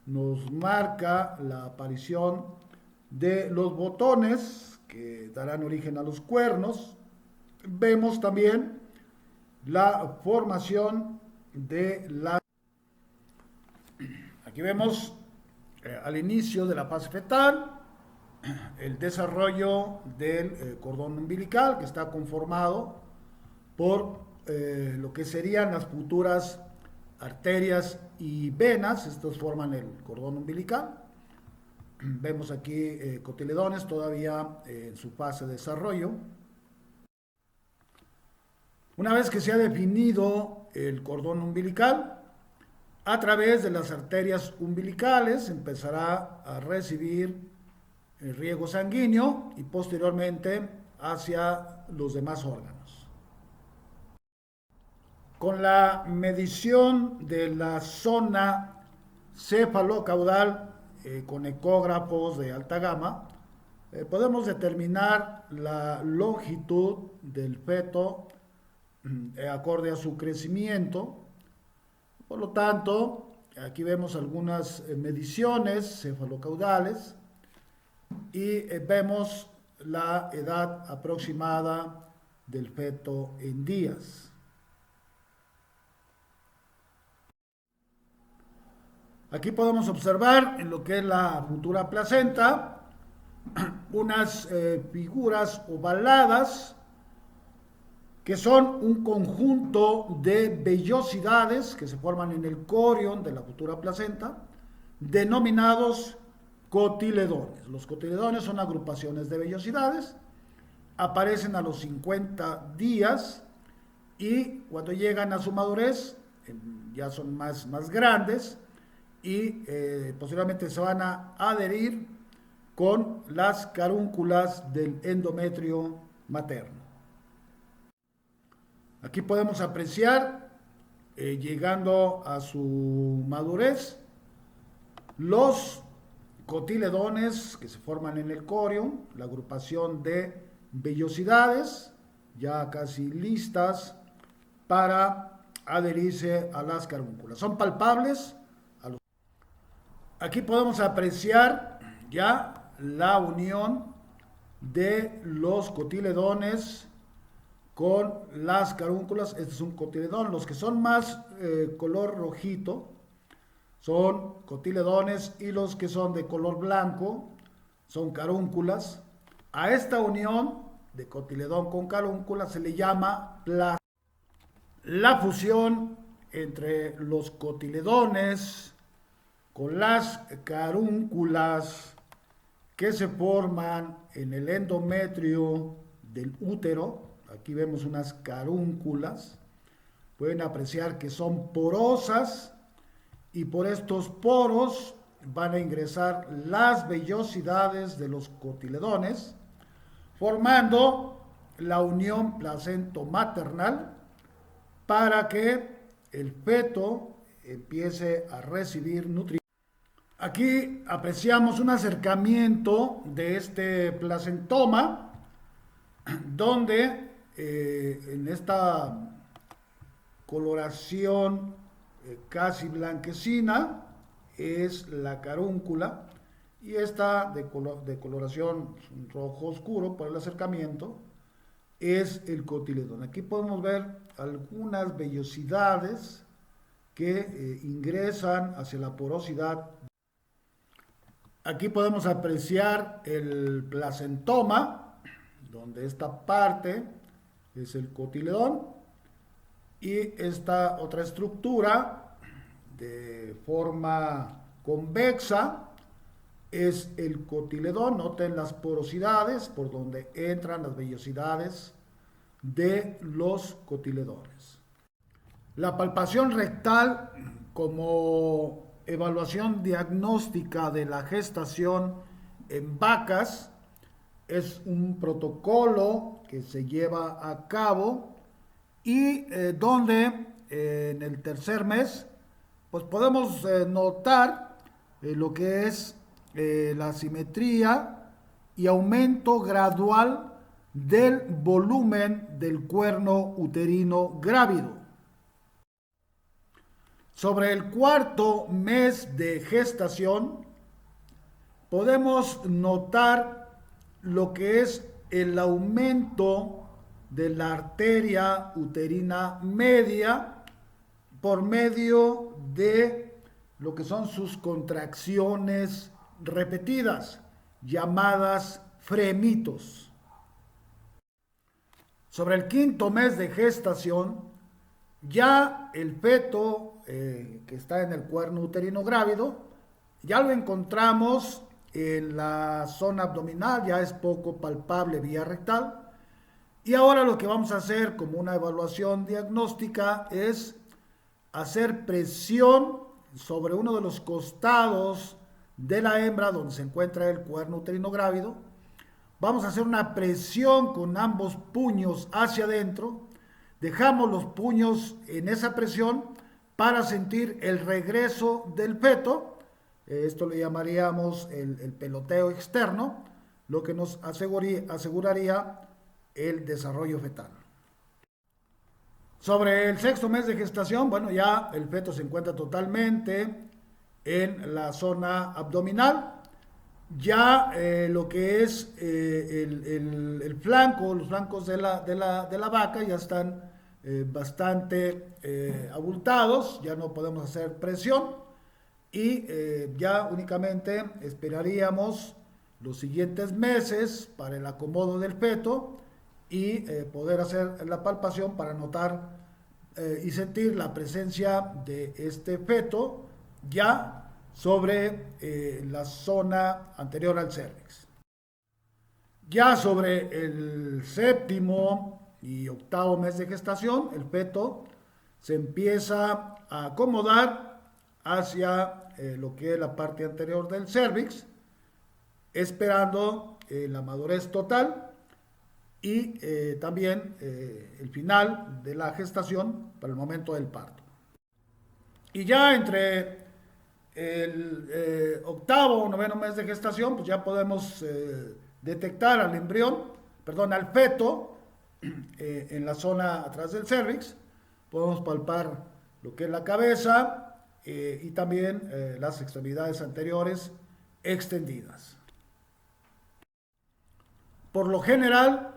nos marca la aparición de los botones que darán origen a los cuernos. Vemos también la formación de la... Aquí vemos al inicio de la fase fetal el desarrollo del cordón umbilical, que está conformado por lo que serían las futuras arterias y venas. Estos forman el cordón umbilical. Vemos aquí cotiledones todavía en su fase de desarrollo. Una vez que se ha definido el cordón umbilical, a través de las arterias umbilicales empezará a recibir el riego sanguíneo y posteriormente hacia los demás órganos. Con la medición de la zona cefalocaudal con ecógrafos de alta gama, podemos determinar la longitud del feto acorde a su crecimiento. Por lo tanto, aquí vemos algunas mediciones cefalocaudales y vemos la edad aproximada del feto en días. Aquí podemos observar en lo que es la futura placenta unas figuras ovaladas que son un conjunto de vellosidades que se forman en el corion de la futura placenta, denominados cotiledones. Los cotiledones son agrupaciones de vellosidades, aparecen a los 50 días y cuando llegan a su madurez ya son más grandes y posteriormente se van a adherir con las carúnculas del endometrio materno. Aquí podemos apreciar, llegando a su madurez, los cotiledones que se forman en el corion, la agrupación de vellosidades, ya casi listas para adherirse a las carúnculas. Son palpables. Aquí podemos apreciar ya la unión de los cotiledones con las carúnculas. Este es un cotiledón. Los que son más color rojito son cotiledones y los que son de color blanco son carúnculas. A esta unión de cotiledón con carúncula se le llama plasma. La fusión entre los cotiledones con las carúnculas que se forman en el endometrio del útero. Aquí vemos unas carúnculas. Pueden apreciar que son porosas y por estos poros van a ingresar las vellosidades de los cotiledones, formando la unión placento-maternal para que el feto empiece a recibir nutrientes. Aquí apreciamos un acercamiento de este placentoma, donde en esta coloración casi blanquecina es la carúncula y esta de coloración rojo oscuro por el acercamiento es el cotiledón. Aquí podemos ver algunas vellosidades que ingresan hacia la porosidad. Aquí podemos apreciar el placentoma, donde esta parte es el cotiledón y esta otra estructura de forma convexa es el cotiledón. Noten las porosidades por donde entran las vellosidades de los cotiledones. La palpación rectal como evaluación diagnóstica de la gestación en vacas es un protocolo que se lleva a cabo y donde en el tercer mes pues podemos notar lo que es la simetría y aumento gradual del volumen del cuerno uterino grávido. Sobre el cuarto mes de gestación podemos notar lo que es el aumento de la arteria uterina media por medio de lo que son sus contracciones repetidas, llamadas fremitos. Sobre el quinto mes de gestación, ya el feto que está en el cuerno uterino grávido, ya lo encontramos en la zona abdominal, ya es poco palpable vía rectal. Y ahora lo que vamos a hacer como una evaluación diagnóstica es hacer presión sobre uno de los costados de la hembra donde se encuentra el cuerno uterino grávido. Vamos a hacer una presión con ambos puños hacia adentro. Dejamos los puños en esa presión para sentir el regreso del feto. Esto le llamaríamos el peloteo externo, lo que nos aseguraría el desarrollo fetal. Sobre el sexto mes de gestación, bueno, ya el feto se encuentra totalmente en la zona abdominal. Ya lo que es el flanco, los flancos de la vaca ya están bastante abultados, ya no podemos hacer presión y ya únicamente esperaríamos los siguientes meses para el acomodo del feto y poder hacer la palpación para notar y sentir la presencia de este feto ya sobre la zona anterior al cérvix. Ya sobre el séptimo y octavo mes de gestación, el feto se empieza a acomodar hacia lo que es la parte anterior del cérvix, esperando la madurez total y también el final de la gestación para el momento del parto. Y ya entre el octavo o noveno mes de gestación, pues ya podemos detectar al al feto en la zona atrás del cérvix. Podemos palpar lo que es la cabeza y también las extremidades anteriores extendidas. Por lo general,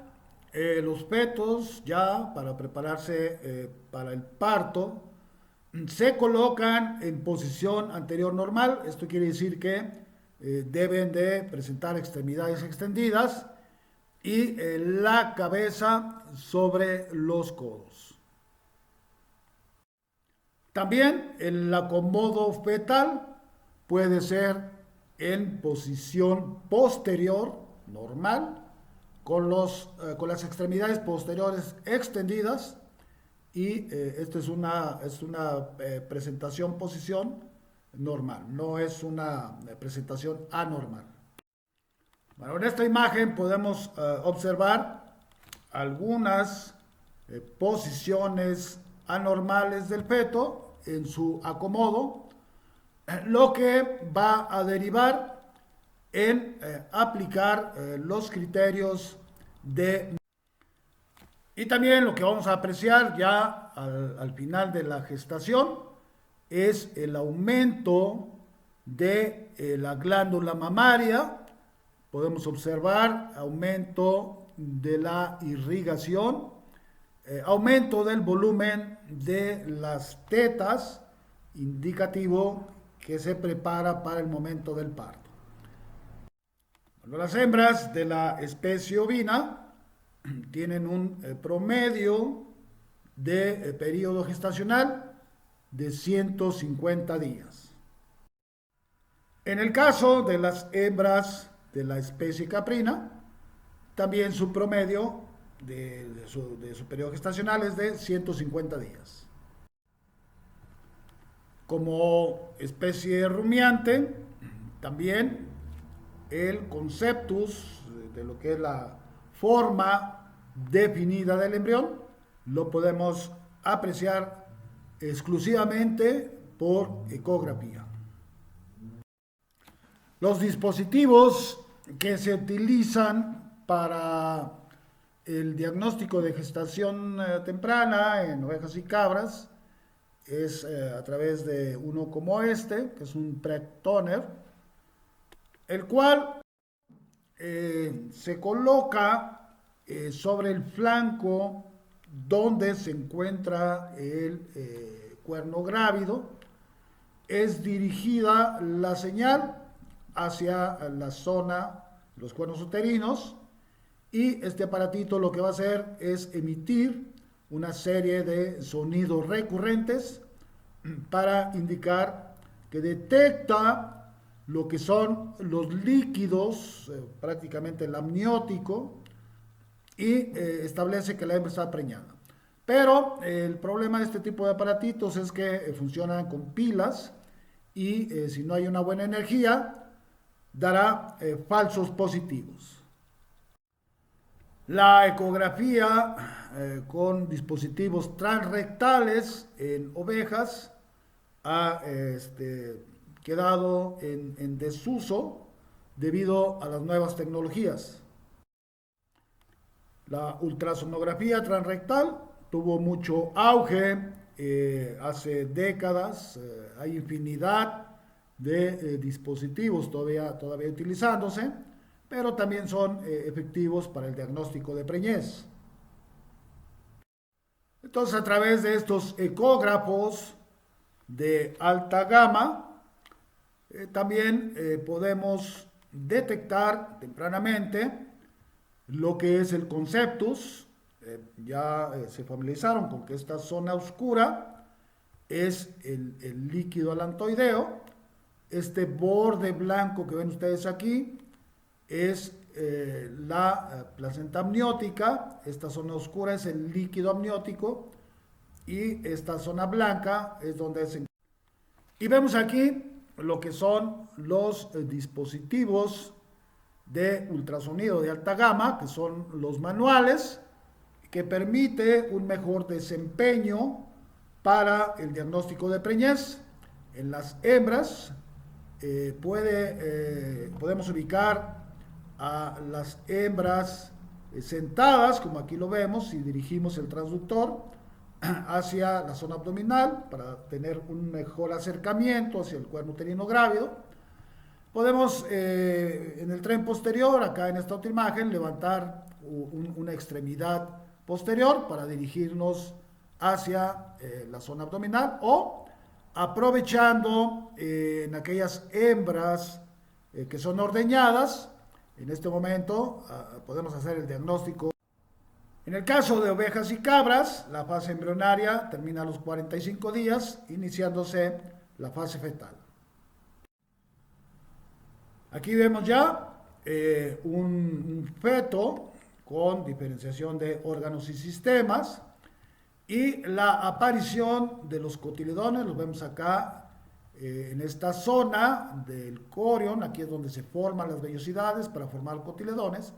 los fetos ya para prepararse para el parto se colocan en posición anterior normal. Esto quiere decir que deben de presentar extremidades extendidas y la cabeza sobre los codos. También el acomodo fetal puede ser en posición posterior normal, con las extremidades posteriores extendidas. Y esto es una presentación, posición normal, no es una presentación anormal. Bueno, en esta imagen podemos observar algunas posiciones anormales del feto en su acomodo, lo que va a derivar en aplicar los criterios de... Y también lo que vamos a apreciar ya al final de la gestación es el aumento de la glándula mamaria. Podemos observar aumento de la irrigación, aumento del volumen de las tetas, indicativo que se prepara para el momento del parto. Bueno, las hembras de la especie ovina tienen un promedio de periodo gestacional de 150 días. En el caso de las hembras de la especie caprina, también su promedio de su periodo gestacional es de 150 días. Como especie rumiante, también el conceptus de lo que es la forma definida del embrión lo podemos apreciar exclusivamente por ecografía. Los dispositivos que se utilizan para el diagnóstico de gestación temprana en ovejas y cabras es a través de uno como este, que es un Preg Toner, el cual se coloca sobre el flanco donde se encuentra el cuerno grávido, es dirigida la señal hacia la zona de los cuernos uterinos, y este aparatito lo que va a hacer es emitir una serie de sonidos recurrentes para indicar que detecta lo que son los líquidos, prácticamente el amniótico, y establece que la hembra está preñada. Pero el problema de este tipo de aparatitos es que funcionan con pilas, y si no hay una buena energía, dará falsos positivos. La ecografía con dispositivos transrectales en ovejas ha quedado en desuso debido a las nuevas tecnologías. La ultrasonografía transrectal tuvo mucho auge hace décadas. Hay infinidad de dispositivos todavía utilizándose, pero también son efectivos para el diagnóstico de preñez. Entonces, a través de estos ecógrafos de alta gama, también podemos detectar tempranamente lo que es el conceptus. Se familiarizaron con que esta zona oscura es el líquido alantoideo. Este borde blanco que ven ustedes aquí es la placenta amniótica. Esta zona oscura es el líquido amniótico, y esta zona blanca es donde se... Y vemos aquí lo que son los dispositivos de ultrasonido de alta gama, que son los manuales, que permite un mejor desempeño para el diagnóstico de preñez. En las hembras podemos ubicar a las hembras sentadas, como aquí lo vemos, si dirigimos el transductor hacia la zona abdominal para tener un mejor acercamiento hacia el cuerno uterino grávido. Podemos en el tren posterior, acá en esta otra imagen, levantar una extremidad posterior para dirigirnos hacia la zona abdominal, o aprovechando en aquellas hembras que son ordeñadas. En este momento podemos hacer el diagnóstico. En el caso de ovejas y cabras, la fase embrionaria termina a los 45 días, iniciándose la fase fetal. Aquí vemos ya un feto con diferenciación de órganos y sistemas, y la aparición de los cotiledones. Los vemos acá en esta zona del corion. Aquí es donde se forman las vellosidades para formar cotiledones.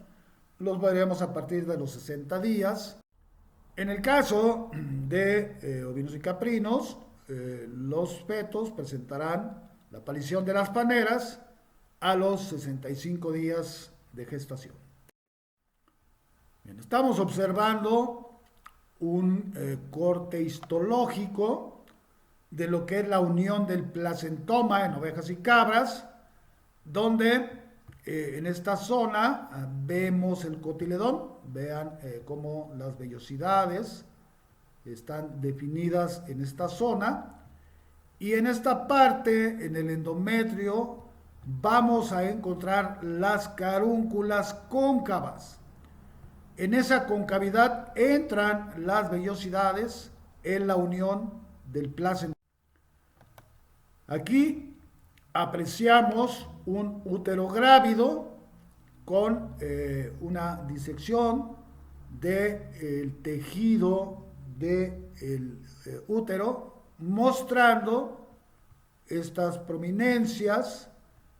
Los veremos a partir de los 60 días. En el caso de ovinos y caprinos, los fetos presentarán la aparición de las paneras a los 65 días de gestación. Bien, estamos observando un corte histológico de lo que es la unión del placentoma en ovejas y cabras, donde en esta zona vemos el cotiledón. Vean cómo las vellosidades están definidas en esta zona, y en esta parte, en el endometrio, vamos a encontrar las carúnculas cóncavas. En esa concavidad entran las vellosidades en la unión del placentoma. Aquí apreciamos un útero grávido con una disección del tejido del útero, mostrando estas prominencias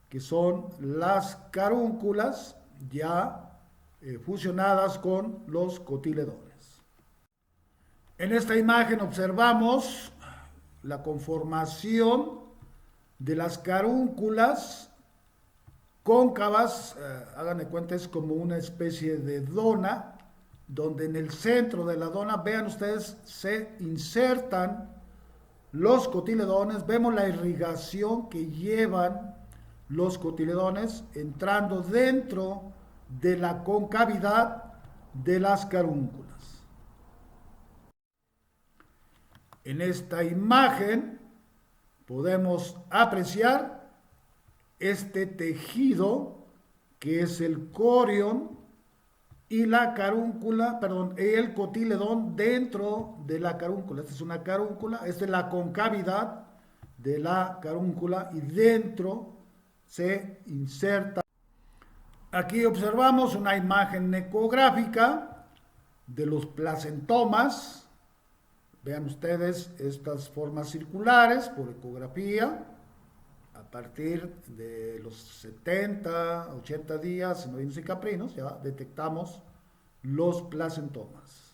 que son las carúnculas ya fusionadas con los cotiledones. En esta imagen observamos la conformación de las carúnculas cóncavas. Hagan de cuenta, es como una especie de dona, donde en el centro de la dona, vean ustedes, se insertan los cotiledones. Vemos la irrigación que llevan los cotiledones entrando dentro de la concavidad de las carúnculas. En esta imagen podemos apreciar este tejido que es el corión y la carúncula, perdón, el cotiledón dentro de la carúncula. Esta es una carúncula, esta es la concavidad de la carúncula y dentro se inserta. Aquí observamos una imagen ecográfica de los placentomas. Vean ustedes estas formas circulares por ecografía. A partir de los 70, 80 días en ovinos y caprinos ya detectamos los placentomas.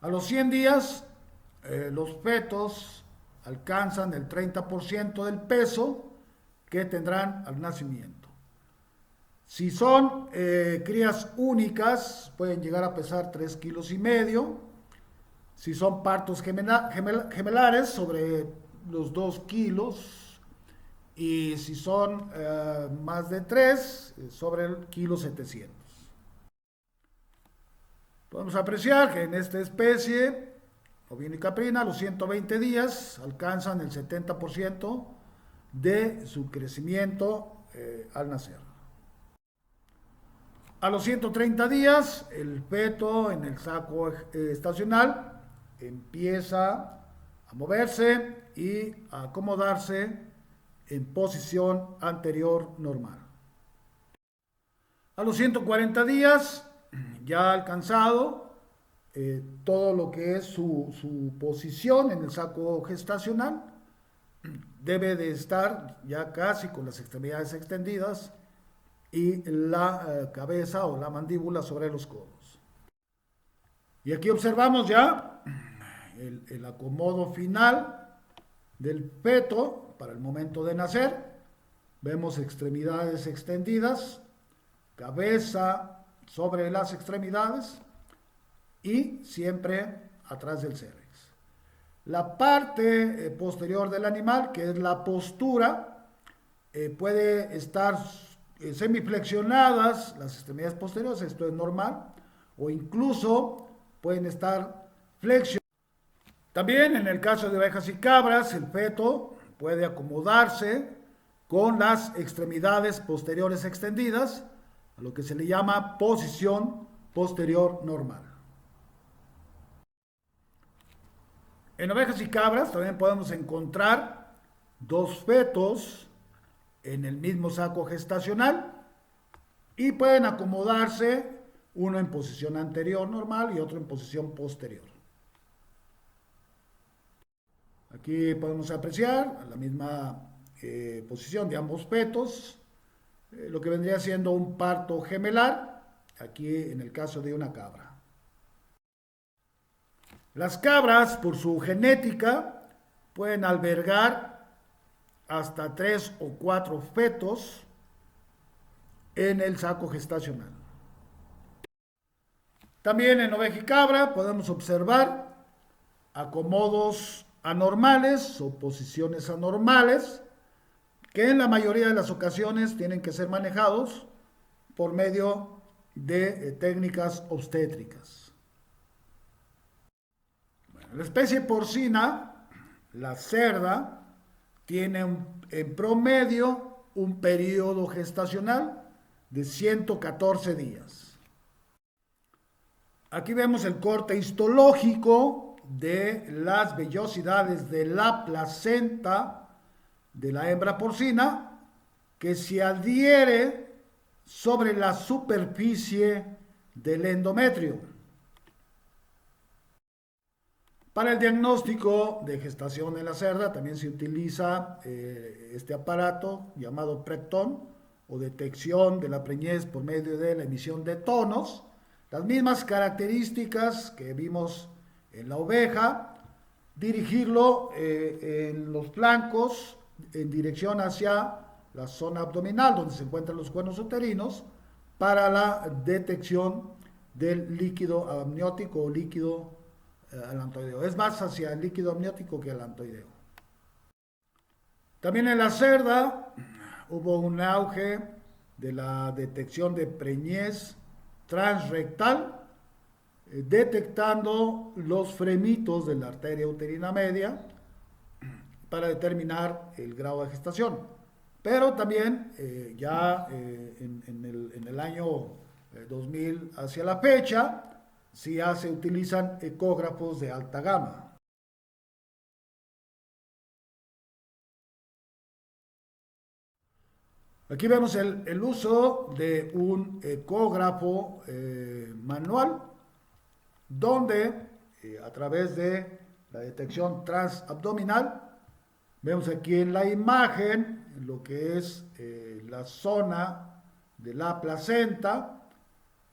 A los 100 días los fetos alcanzan el 30% del peso que tendrán al nacimiento. Si son crías únicas, pueden llegar a pesar 3,5 kilos. Si son partos gemelares, sobre los 2 kilos. Y si son más de 3, sobre el 1,7 kg. Podemos apreciar que en esta especie, ovino y caprina, a los 120 días alcanzan el 70% de su crecimiento al nacer. A los 130 días, el feto en el saco estacional empieza a moverse y a acomodarse en posición anterior normal. A los 140 días, ya ha alcanzado todo lo que es su posición en el saco gestacional, debe de estar ya casi con las extremidades extendidas y la cabeza o la mandíbula sobre los codos. Y aquí observamos ya el acomodo final del feto para el momento de nacer. Vemos extremidades extendidas, cabeza sobre las extremidades y siempre atrás del cervix. La parte posterior del animal, que es la postura, puede estar semiflexionadas las extremidades posteriores, esto es normal, o incluso pueden estar flexionadas. También en el caso de ovejas y cabras, el feto puede acomodarse con las extremidades posteriores extendidas, a lo que se le llama posición posterior normal. En ovejas y cabras también podemos encontrar dos fetos en el mismo saco gestacional y pueden acomodarse uno en posición anterior normal y otro en posición posterior. Aquí podemos apreciar la misma posición de ambos fetos, lo que vendría siendo un parto gemelar, aquí en el caso de una cabra. Las cabras, por su genética, pueden albergar hasta 3 o 4 fetos en el saco gestacional. También en oveja y cabra podemos observar acomodos anormales o posiciones anormales que en la mayoría de las ocasiones tienen que ser manejados por medio de técnicas obstétricas. Bueno, la especie porcina, la cerda, tiene en promedio un periodo gestacional de 114 días. Aquí vemos el corte histológico de las vellosidades de la placenta de la hembra porcina que se adhiere sobre la superficie del endometrio. Para el diagnóstico de gestación en la cerda también se utiliza este aparato llamado Precton o detección de la preñez por medio de la emisión de tonos. Las mismas características que vimos en la oveja, dirigirlo en los flancos en dirección hacia la zona abdominal donde se encuentran los cuernos uterinos para la detección del líquido amniótico o líquido alantoideo. Es más hacia el líquido amniótico que alantoideo. También en la cerda hubo un auge de la detección de preñez transrectal, detectando los fremitos de la arteria uterina media para determinar el grado de gestación. Pero también en el año 2000 hacia la fecha, sí ya se utilizan ecógrafos de alta gama. Aquí vemos el uso de un ecógrafo manual, donde a través de la detección transabdominal, vemos aquí en la imagen lo que es la zona de la placenta,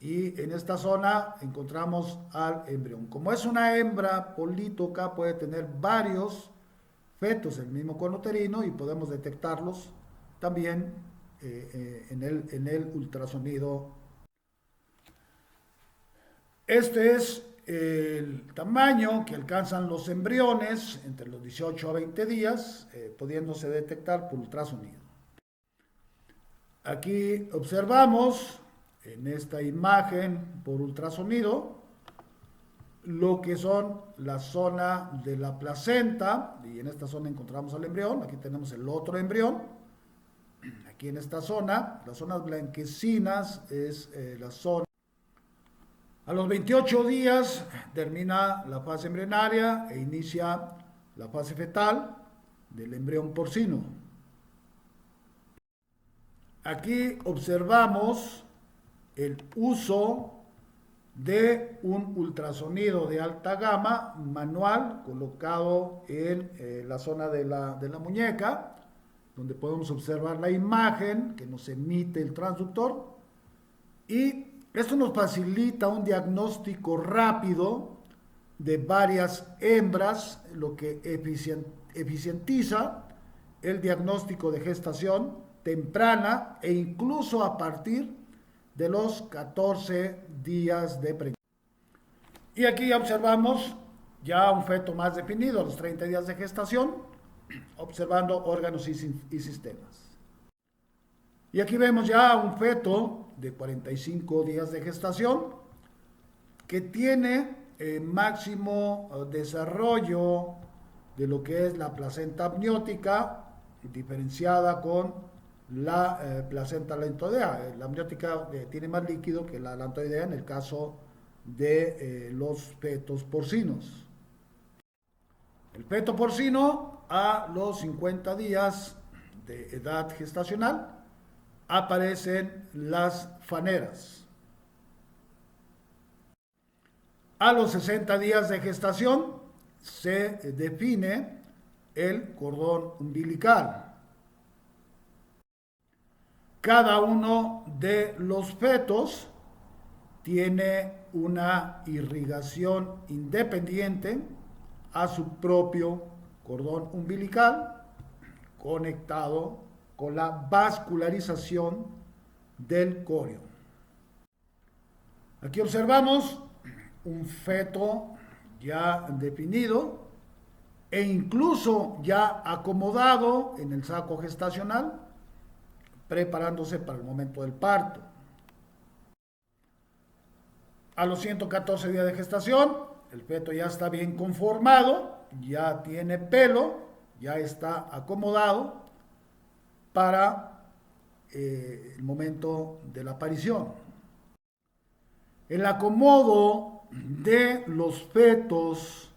y en esta zona encontramos al embrión. Como es una hembra polítoca, puede tener varios fetos del mismo cono uterino y podemos detectarlos también en el ultrasonido. Este es el tamaño que alcanzan los embriones entre los 18 a 20 días, pudiéndose detectar por ultrasonido. Aquí observamos en esta imagen por ultrasonido lo que son la zona de la placenta, y en esta zona encontramos al embrión. Aquí tenemos el otro embrión. Aquí en esta zona, las zonas blanquecinas es la zona. A los 28 días termina la fase embrionaria e inicia la fase fetal del embrión porcino. Aquí observamos el uso de un ultrasonido de alta gama manual colocado en la zona de la muñeca, donde podemos observar la imagen que nos emite el transductor, y esto nos facilita un diagnóstico rápido de varias hembras, lo que eficientiza el diagnóstico de gestación temprana e incluso a partir de los 14 días de preñez. Y aquí observamos ya un feto más definido a los 30 días de gestación, observando órganos y sistemas. Y aquí vemos ya un feto de 45 días de gestación que tiene máximo desarrollo de lo que es la placenta amniótica, diferenciada con la placenta lantoidea. La amniótica tiene más líquido que la lantoidea en el caso de los fetos porcinos. El feto porcino a los 50 días de edad gestacional aparecen las faneras. A los 60 días de gestación se define el cordón umbilical. Cada uno de los fetos tiene una irrigación independiente a su propio cordón umbilical, conectado con la vascularización del corio. Aquí observamos un feto ya definido e incluso ya acomodado en el saco gestacional, preparándose para el momento del parto. A los 114 días de gestación, el feto ya está bien conformado, ya tiene pelo, ya está acomodado para el momento de la aparición. El acomodo de los fetos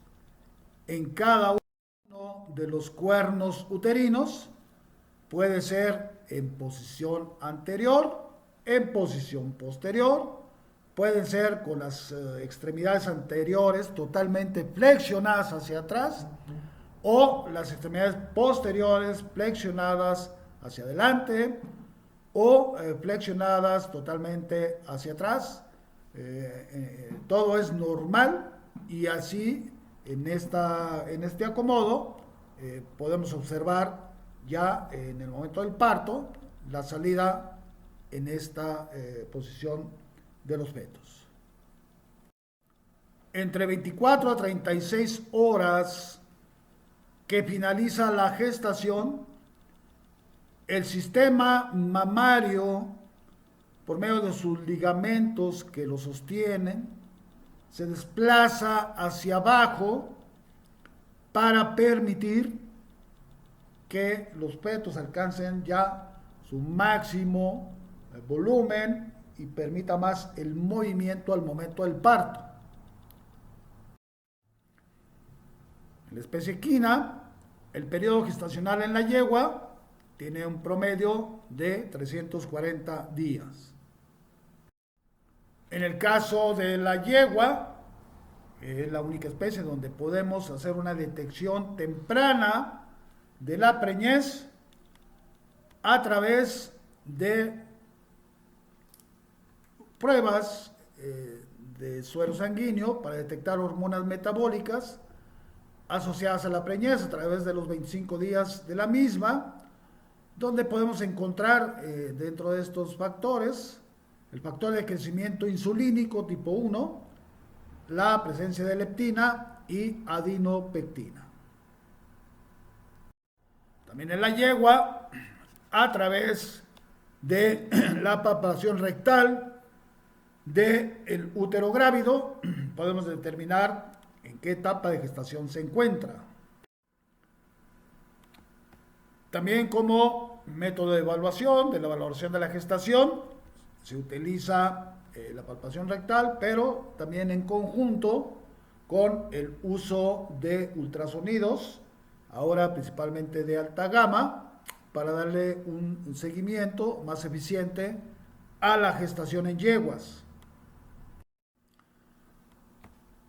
en cada uno de los cuernos uterinos puede ser en posición anterior, en posición posterior, pueden ser con las extremidades anteriores totalmente flexionadas hacia atrás, o las extremidades posteriores flexionadas hacia adelante, o flexionadas totalmente hacia atrás. Todo es normal, y así en este acomodo podemos observar ya en el momento del parto la salida en esta posición de los fetos. Entre 24 a 36 horas que finaliza la gestación, el sistema mamario por medio de sus ligamentos que lo sostienen, se desplaza hacia abajo para permitir que los fetos alcancen ya su máximo volumen y permita más el movimiento al momento del parto. En la especie equina, el periodo gestacional en la yegua tiene un promedio de 340 días. En el caso de la yegua, es la única especie donde podemos hacer una detección temprana de la preñez a través de pruebas de suero sanguíneo para detectar hormonas metabólicas asociadas a la preñez a través de los 25 días de la misma, donde podemos encontrar dentro de estos factores el factor de crecimiento insulínico tipo 1, la presencia de leptina y adinopectina. También en la yegua, a través de la palpación rectal del útero grávido, podemos determinar en qué etapa de gestación se encuentra. También como método de evaluación, de la valoración de la gestación, se utiliza la palpación rectal, pero también en conjunto con el uso de ultrasonidos, ahora principalmente de alta gama, para darle un seguimiento más eficiente a la gestación en yeguas.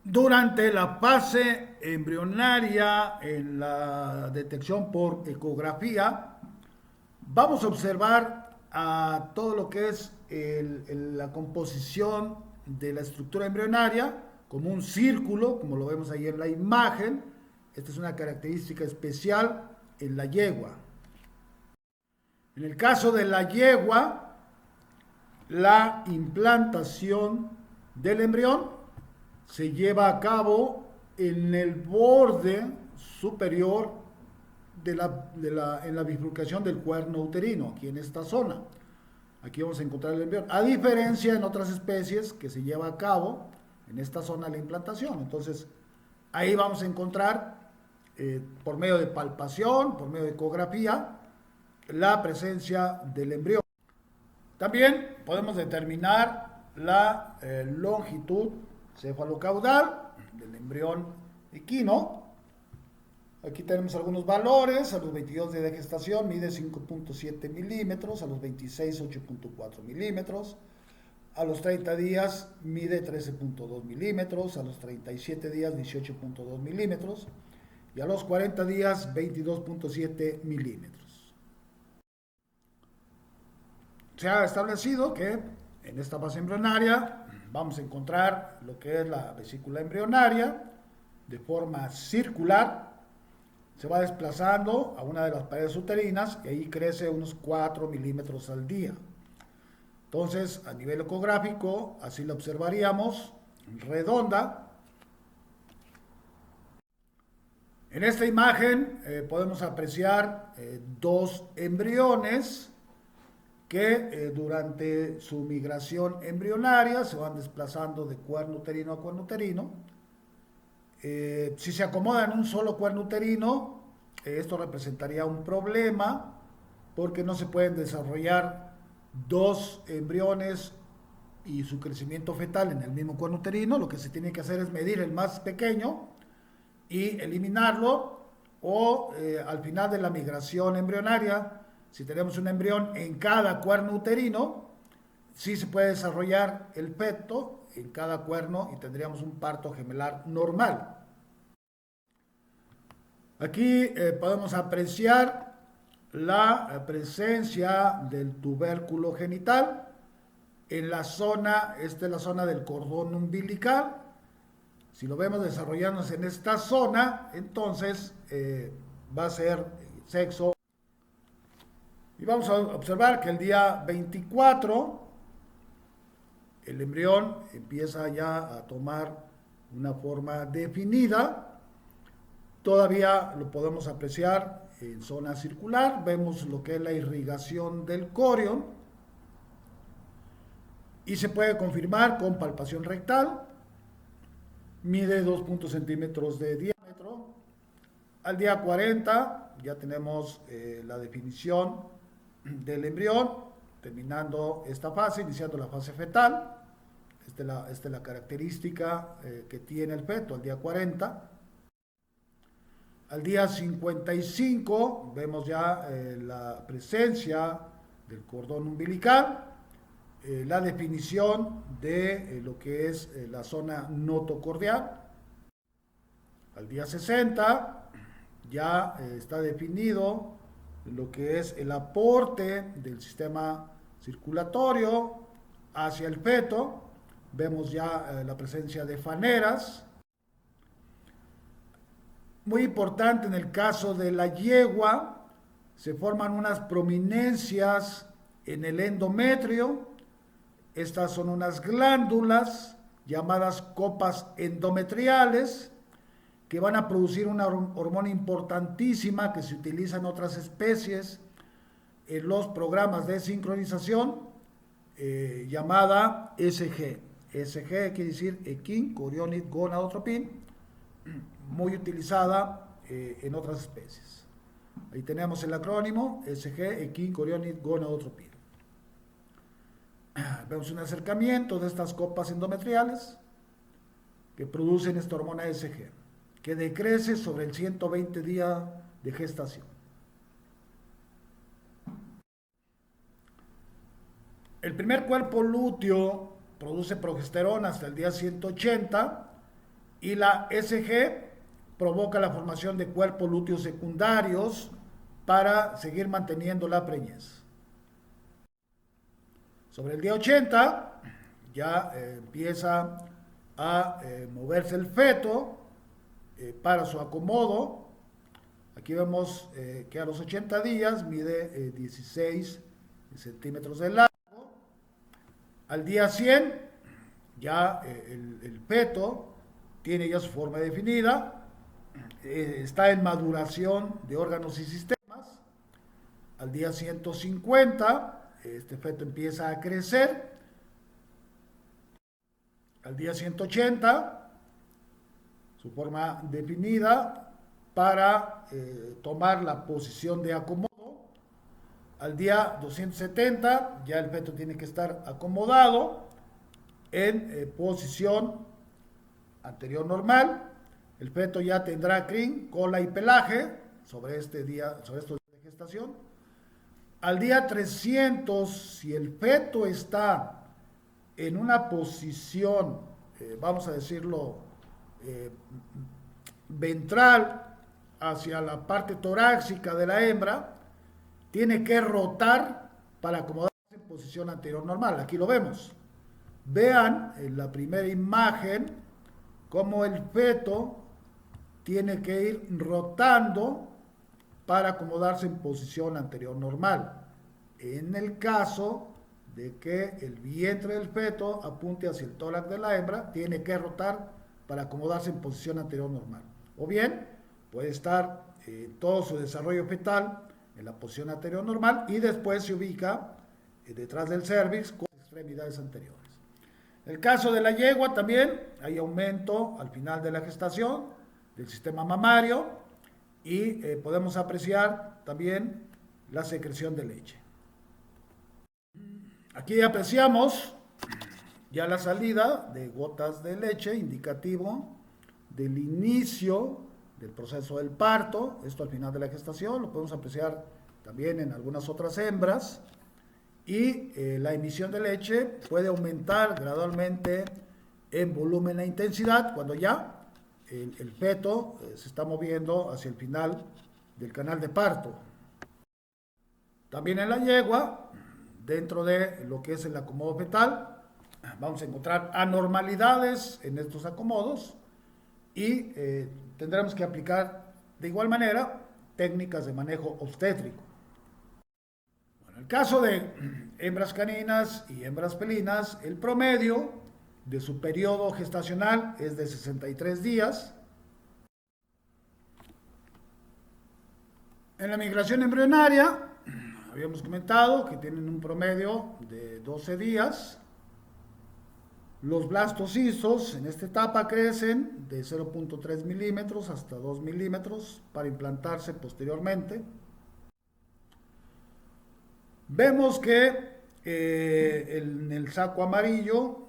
Durante la fase embrionaria, en la detección por ecografía, vamos a observar a todo lo que es la composición de la estructura embrionaria como un círculo, como lo vemos ahí en la imagen. Esta es una característica especial en la yegua. En el caso de la yegua, la implantación del embrión se lleva a cabo en el borde superior en la bifurcación del cuerno uterino, aquí en esta zona. Aquí vamos a encontrar el embrión, a diferencia en otras especies que se lleva a cabo en esta zona la implantación. Entonces, ahí vamos a encontrar, por medio de palpación, por medio de ecografía, la presencia del embrión. También podemos determinar la longitud cefalocaudal del embrión equino. Aquí tenemos algunos valores. A los 22 días de gestación mide 5.7 milímetros, a los 26 8.4 milímetros, a los 30 días mide 13.2 milímetros, a los 37 días 18.2 milímetros y a los 40 días 22.7 milímetros. Se ha establecido que en esta fase embrionaria vamos a encontrar lo que es la vesícula embrionaria de forma circular. Se va desplazando a una de las paredes uterinas y ahí crece unos 4 milímetros al día. Entonces, a nivel ecográfico, así la observaríamos, redonda. En esta imagen podemos apreciar dos embriones que durante su migración embrionaria se van desplazando de cuerno uterino a cuerno uterino. Si se acomoda en un solo cuerno uterino, esto representaría un problema porque no se pueden desarrollar dos embriones y su crecimiento fetal en el mismo cuerno uterino. Lo que se tiene que hacer es medir el más pequeño y eliminarlo, o al final de la migración embrionaria, si tenemos un embrión en cada cuerno uterino, sí se puede desarrollar el feto en cada cuerno y tendríamos un parto gemelar normal. Aquí podemos apreciar la presencia del tubérculo genital en la zona, esta es la zona del cordón umbilical. Si lo vemos desarrollándose en esta zona, entonces va a ser sexo. Y vamos a observar que el día 24 el embrión empieza ya a tomar una forma definida. Todavía lo podemos apreciar en zona circular. Vemos lo que es la irrigación del corion. y se puede confirmar con palpación rectal. Mide 2 centímetros de diámetro. Al día 40 ya tenemos la definición del embrión, terminando esta fase, iniciando la fase fetal. Esta es la característica que tiene el feto al día 40. Al día 55 vemos ya la presencia del cordón umbilical, la definición de lo que es la zona notocordial. Al día 60 ya está definido lo que es el aporte del sistema circulatorio hacia el feto. Vemos ya la presencia de faneras. Muy importante en el caso de la yegua, se forman unas prominencias en el endometrio. Estas son unas glándulas llamadas copas endometriales que van a producir una hormona importantísima que se utiliza en otras especies en los programas de sincronización llamada SG. SG quiere decir equin chorionic gonadotropin, muy utilizada en otras especies. Ahí tenemos el acrónimo SG, equin chorionic gonadotropin. Vemos un acercamiento de estas copas endometriales que producen esta hormona SG, que decrece sobre el 120 días de gestación. El primer cuerpo lúteo produce progesterona hasta el día 180 y la SG provoca la formación de cuerpos lúteos secundarios para seguir manteniendo la preñez. Sobre el día 80 ya empieza a moverse el feto para su acomodo. Aquí vemos que a los 80 días mide 16 centímetros de largo. Al día 100 ya el feto tiene ya su forma definida, está en maduración de órganos y sistemas. Al día 150 este feto empieza a crecer. Al día 180 su forma definida para tomar la posición de acomodo. Al día 270 ya el feto tiene que estar acomodado en posición anterior normal. El feto ya tendrá crin, cola y pelaje sobre estos días de gestación. Al día 300, si el feto está en una posición, vamos a decirlo, ventral hacia la parte torácica de la hembra, tiene que rotar para acomodarse en posición anterior normal. Aquí lo vemos. Vean en la primera imagen cómo el feto tiene que ir rotando para acomodarse en posición anterior normal. En el caso de que el vientre del feto apunte hacia el tórax de la hembra, tiene que rotar para acomodarse en posición anterior normal. O bien, puede estar todo su desarrollo fetal en la posición anterior normal y después se ubica detrás del cervix con extremidades anteriores. En el caso de la yegua también hay aumento al final de la gestación del sistema mamario y podemos apreciar también la secreción de leche. Aquí apreciamos ya la salida de gotas de leche, indicativo del inicio del proceso del parto. Esto al final de la gestación lo podemos apreciar también en algunas otras hembras. Y la emisión de leche puede aumentar gradualmente en volumen e intensidad cuando ya el feto se está moviendo hacia el final del canal de parto. También en la yegua, dentro de lo que es el acomodo fetal, vamos a encontrar anormalidades en estos acomodos y tendremos que aplicar de igual manera técnicas de manejo obstétrico. Bueno, en el caso de hembras caninas y hembras felinas, el promedio de su periodo gestacional es de 63 días. En la migración embrionaria, habíamos comentado que tienen un promedio de 12 días. Los blastocisos en esta etapa crecen de 0.3 milímetros hasta 2 milímetros para implantarse posteriormente. Vemos que en el saco amarillo,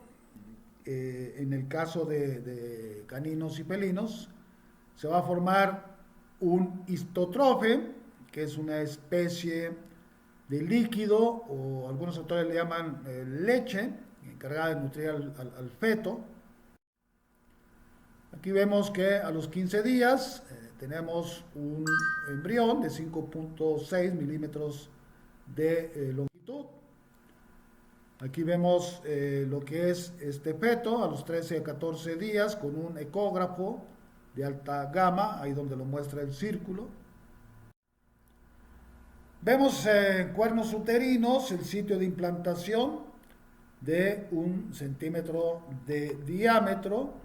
en el caso de caninos y felinos, se va a formar un histotrofe, que es una especie de líquido, o algunos autores le llaman leche, encargada de nutrir al feto. Aquí vemos que a los 15 días tenemos un embrión de 5.6 milímetros de longitud. Aquí vemos lo que es este feto a los 13 a 14 días con un ecógrafo de alta gama, ahí donde lo muestra el círculo. Vemos cuernos uterinos, el sitio de implantación de 1 centímetro de diámetro.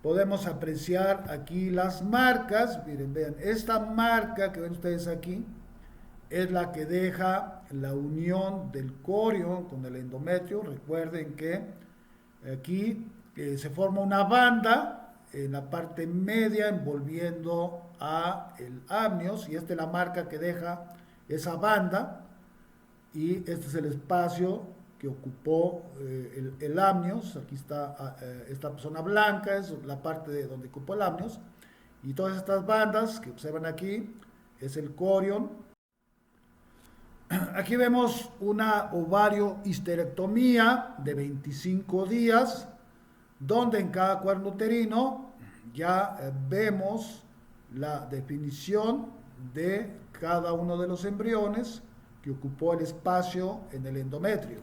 Podemos apreciar aquí las marcas. Miren, vean, esta marca que ven ustedes aquí es la que deja la unión del corion con el endometrio. Recuerden que aquí se forma una banda en la parte media envolviendo a el amnios, y esta es la marca que deja esa banda, y este es el espacio que ocupó el amnios. Aquí está esta zona blanca, es la parte de donde ocupó el amnios, y todas estas bandas que observan aquí es el corion. Aquí vemos una ovario histerectomía de 25 días, donde en cada cuerno uterino ya vemos la definición de cada uno de los embriones que ocupó el espacio en el endometrio.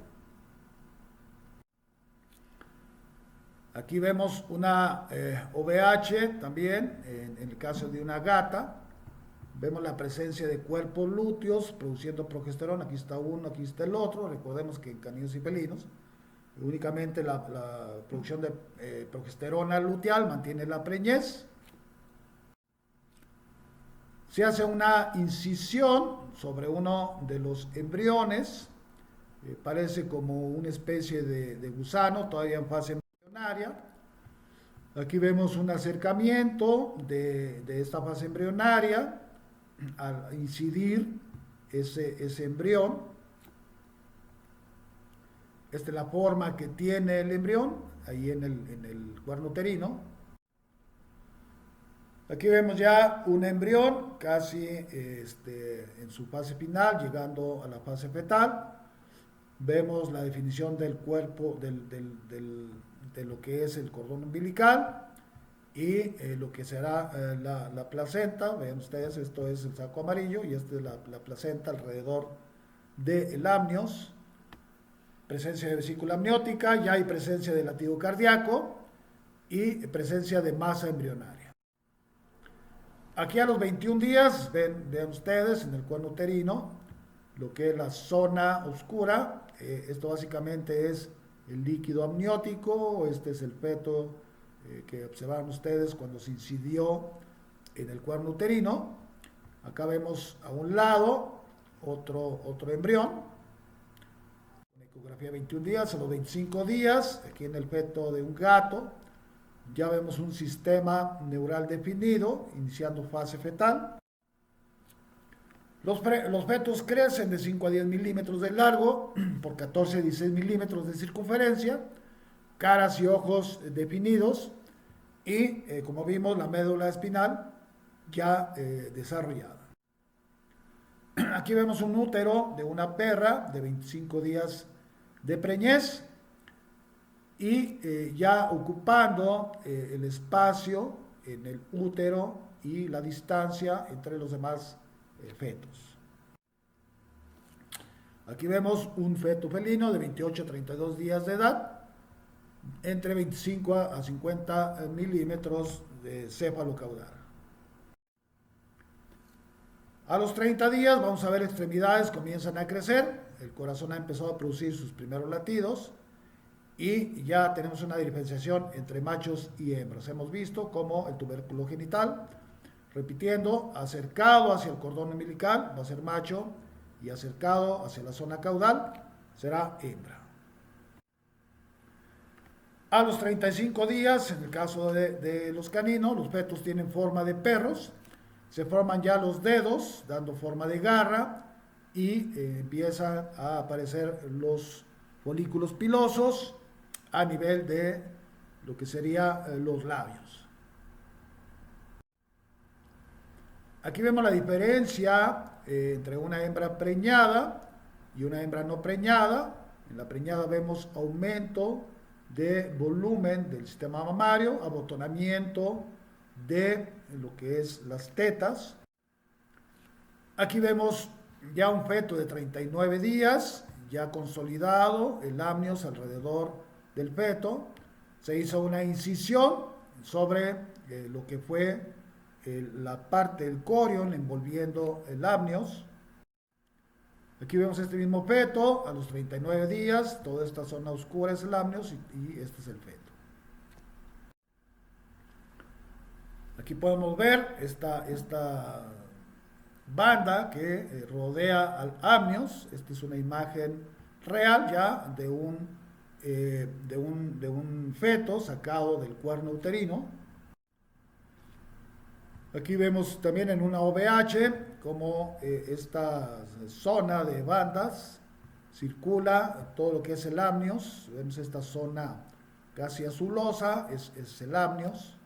Aquí vemos una OVH también, en el caso de una gata. Vemos la presencia de cuerpos lúteos produciendo progesterona. Aquí está uno, aquí está el otro. Recordemos que en caninos y felinos únicamente la producción de progesterona luteal mantiene la preñez. Se hace una incisión sobre uno de los embriones. Parece como una especie de gusano, todavía en fase embrionaria. Aquí vemos un acercamiento de esta fase embrionaria al incidir ese embrión. Esta es la forma que tiene el embrión, ahí en el cuerno uterino. Aquí vemos ya un embrión casi en su fase final, llegando a la fase fetal. Vemos la definición del cuerpo, de lo que es el cordón umbilical y lo que será la placenta. Vean ustedes, esto es el saco amarillo y esta es la placenta alrededor del amnios. Presencia de vesícula amniótica, ya hay presencia de latido cardíaco y presencia de masa embrionaria. Aquí a los 21 días, vean ustedes en el cuerno uterino lo que es la zona oscura. Esto básicamente es el líquido amniótico. Este es el feto que observaron ustedes cuando se incidió en el cuerno uterino. Acá vemos a un lado otro embrión. Una ecografía 21 días, a los 25 días, aquí en el feto de un gato, ya vemos un sistema neural definido, iniciando fase fetal. Los fetos crecen de 5 a 10 milímetros de largo por 14 a 16 milímetros de circunferencia, caras y ojos definidos y, como vimos, la médula espinal ya desarrollada. Aquí vemos un útero de una perra de 25 días de preñez y ya ocupando el espacio en el útero y la distancia entre los demás fetos. Aquí vemos un feto felino de 28 a 32 días de edad, entre 25 a 50 milímetros de céfalo caudal. A los 30 días vamos a ver extremidades comienzan a crecer, el corazón ha empezado a producir sus primeros latidos y ya tenemos una diferenciación entre machos y hembras. Hemos visto cómo el tubérculo genital, repitiendo, acercado hacia el cordón umbilical va a ser macho y acercado hacia la zona caudal será hembra. A los 35 días, en el caso de los caninos, los fetos tienen forma de perros, se forman ya los dedos, dando forma de garra, y empiezan a aparecer los folículos pilosos a nivel de lo que serían los labios. Aquí vemos la diferencia entre una hembra preñada y una hembra no preñada. En la preñada vemos aumento de volumen del sistema mamario, abotonamiento de lo que es las tetas. Aquí vemos ya un feto de 39 días, ya consolidado, el amnios alrededor del feto. Se hizo una incisión sobre lo que fue la parte del corion envolviendo el amnios. Aquí vemos este mismo feto a los 39 días, toda esta zona oscura es el amnios y este es el feto. Aquí podemos ver esta banda que rodea al amnios. Esta es una imagen real ya de un feto sacado del cuerno uterino. Aquí vemos también en una OVH cómo esta zona de bandas circula todo lo que es el amnios. Vemos esta zona casi azulosa, es el amnios.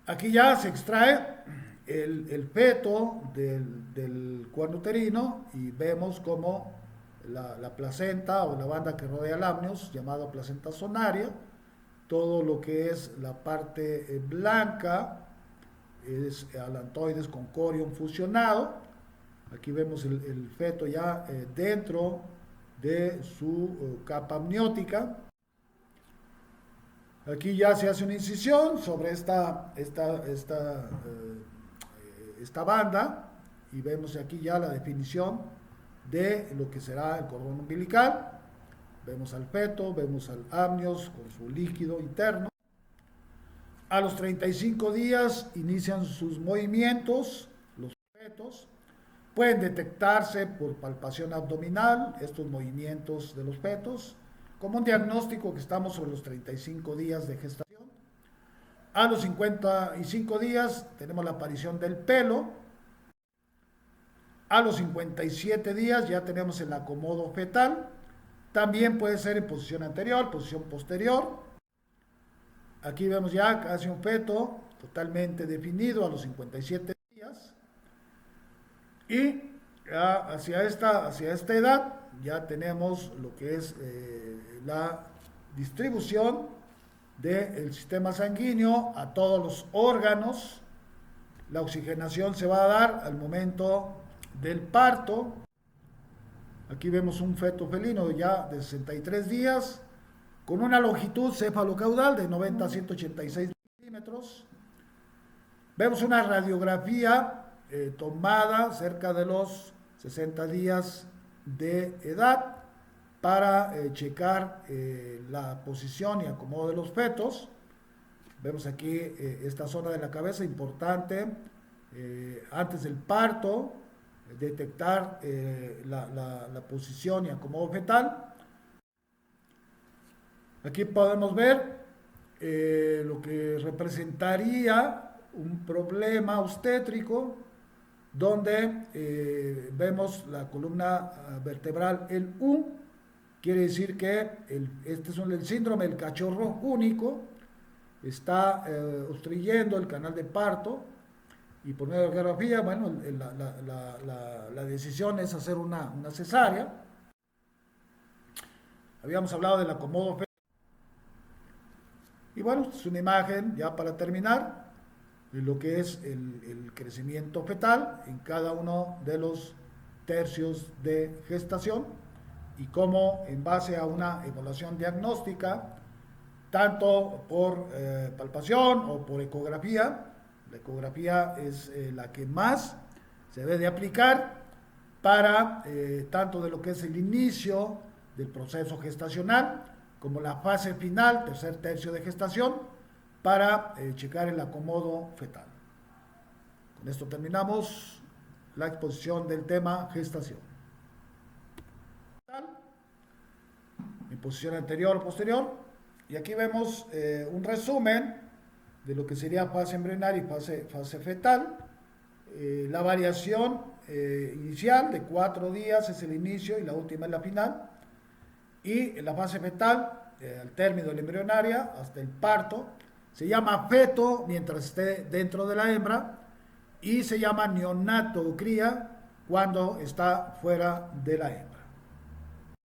Aquí ya se extrae el feto del cuerno uterino y vemos como la placenta o la banda que rodea el amnios, llamada placenta zonaria, todo lo que es la parte blanca es alantoides con corion fusionado. Aquí vemos el feto ya dentro de su capa amniótica. Aquí ya se hace una incisión sobre esta banda y vemos aquí ya la definición de lo que será el cordón umbilical. Vemos al feto, vemos al amnios con su líquido interno. A los 35 días inician sus movimientos, los fetos. Pueden detectarse por palpación abdominal estos movimientos de los fetos, como un diagnóstico que estamos sobre los 35 días de gestación. A los 55 días tenemos la aparición del pelo. A los 57 días ya tenemos el acomodo fetal. También puede ser en posición anterior, posición posterior. Aquí vemos ya casi un feto totalmente definido a los 57 días. Y hacia esta edad ya tenemos lo que es la distribución del sistema sanguíneo a todos los órganos. La oxigenación se va a dar al momento del parto. Aquí vemos un feto felino ya de 63 días con una longitud cefalocaudal de 90 a 186 milímetros. Vemos una radiografía tomada cerca de los 60 días de edad para checar la posición y acomodo de los fetos. Vemos aquí esta zona de la cabeza importante antes del parto, detectar la posición y acomodo fetal. Aquí podemos ver lo que representaría un problema obstétrico donde vemos la columna vertebral, el U, quiere decir que este es el síndrome del cachorro único, está obstruyendo el canal de parto y por medio de la radiografía, bueno, la decisión es hacer una cesárea. Habíamos hablado del acomodo fetal. Y bueno, es una imagen ya para terminar de lo que es el crecimiento fetal en cada uno de los tercios de gestación y cómo en base a una evaluación diagnóstica, tanto por palpación o por ecografía, la ecografía es la que más se debe de aplicar para tanto de lo que es el inicio del proceso gestacional como la fase final, tercer tercio de gestación, para checar el acomodo fetal. Con esto terminamos la exposición del tema gestación. en posición anterior o posterior. Y aquí vemos un resumen de lo que sería fase embrionaria y fase fetal. La variación inicial de 4 días es el inicio y la última es la final. Y en la fase fetal, al término de la embrionaria, hasta el parto, se llama feto mientras esté dentro de la hembra y se llama neonato o cría cuando está fuera de la hembra.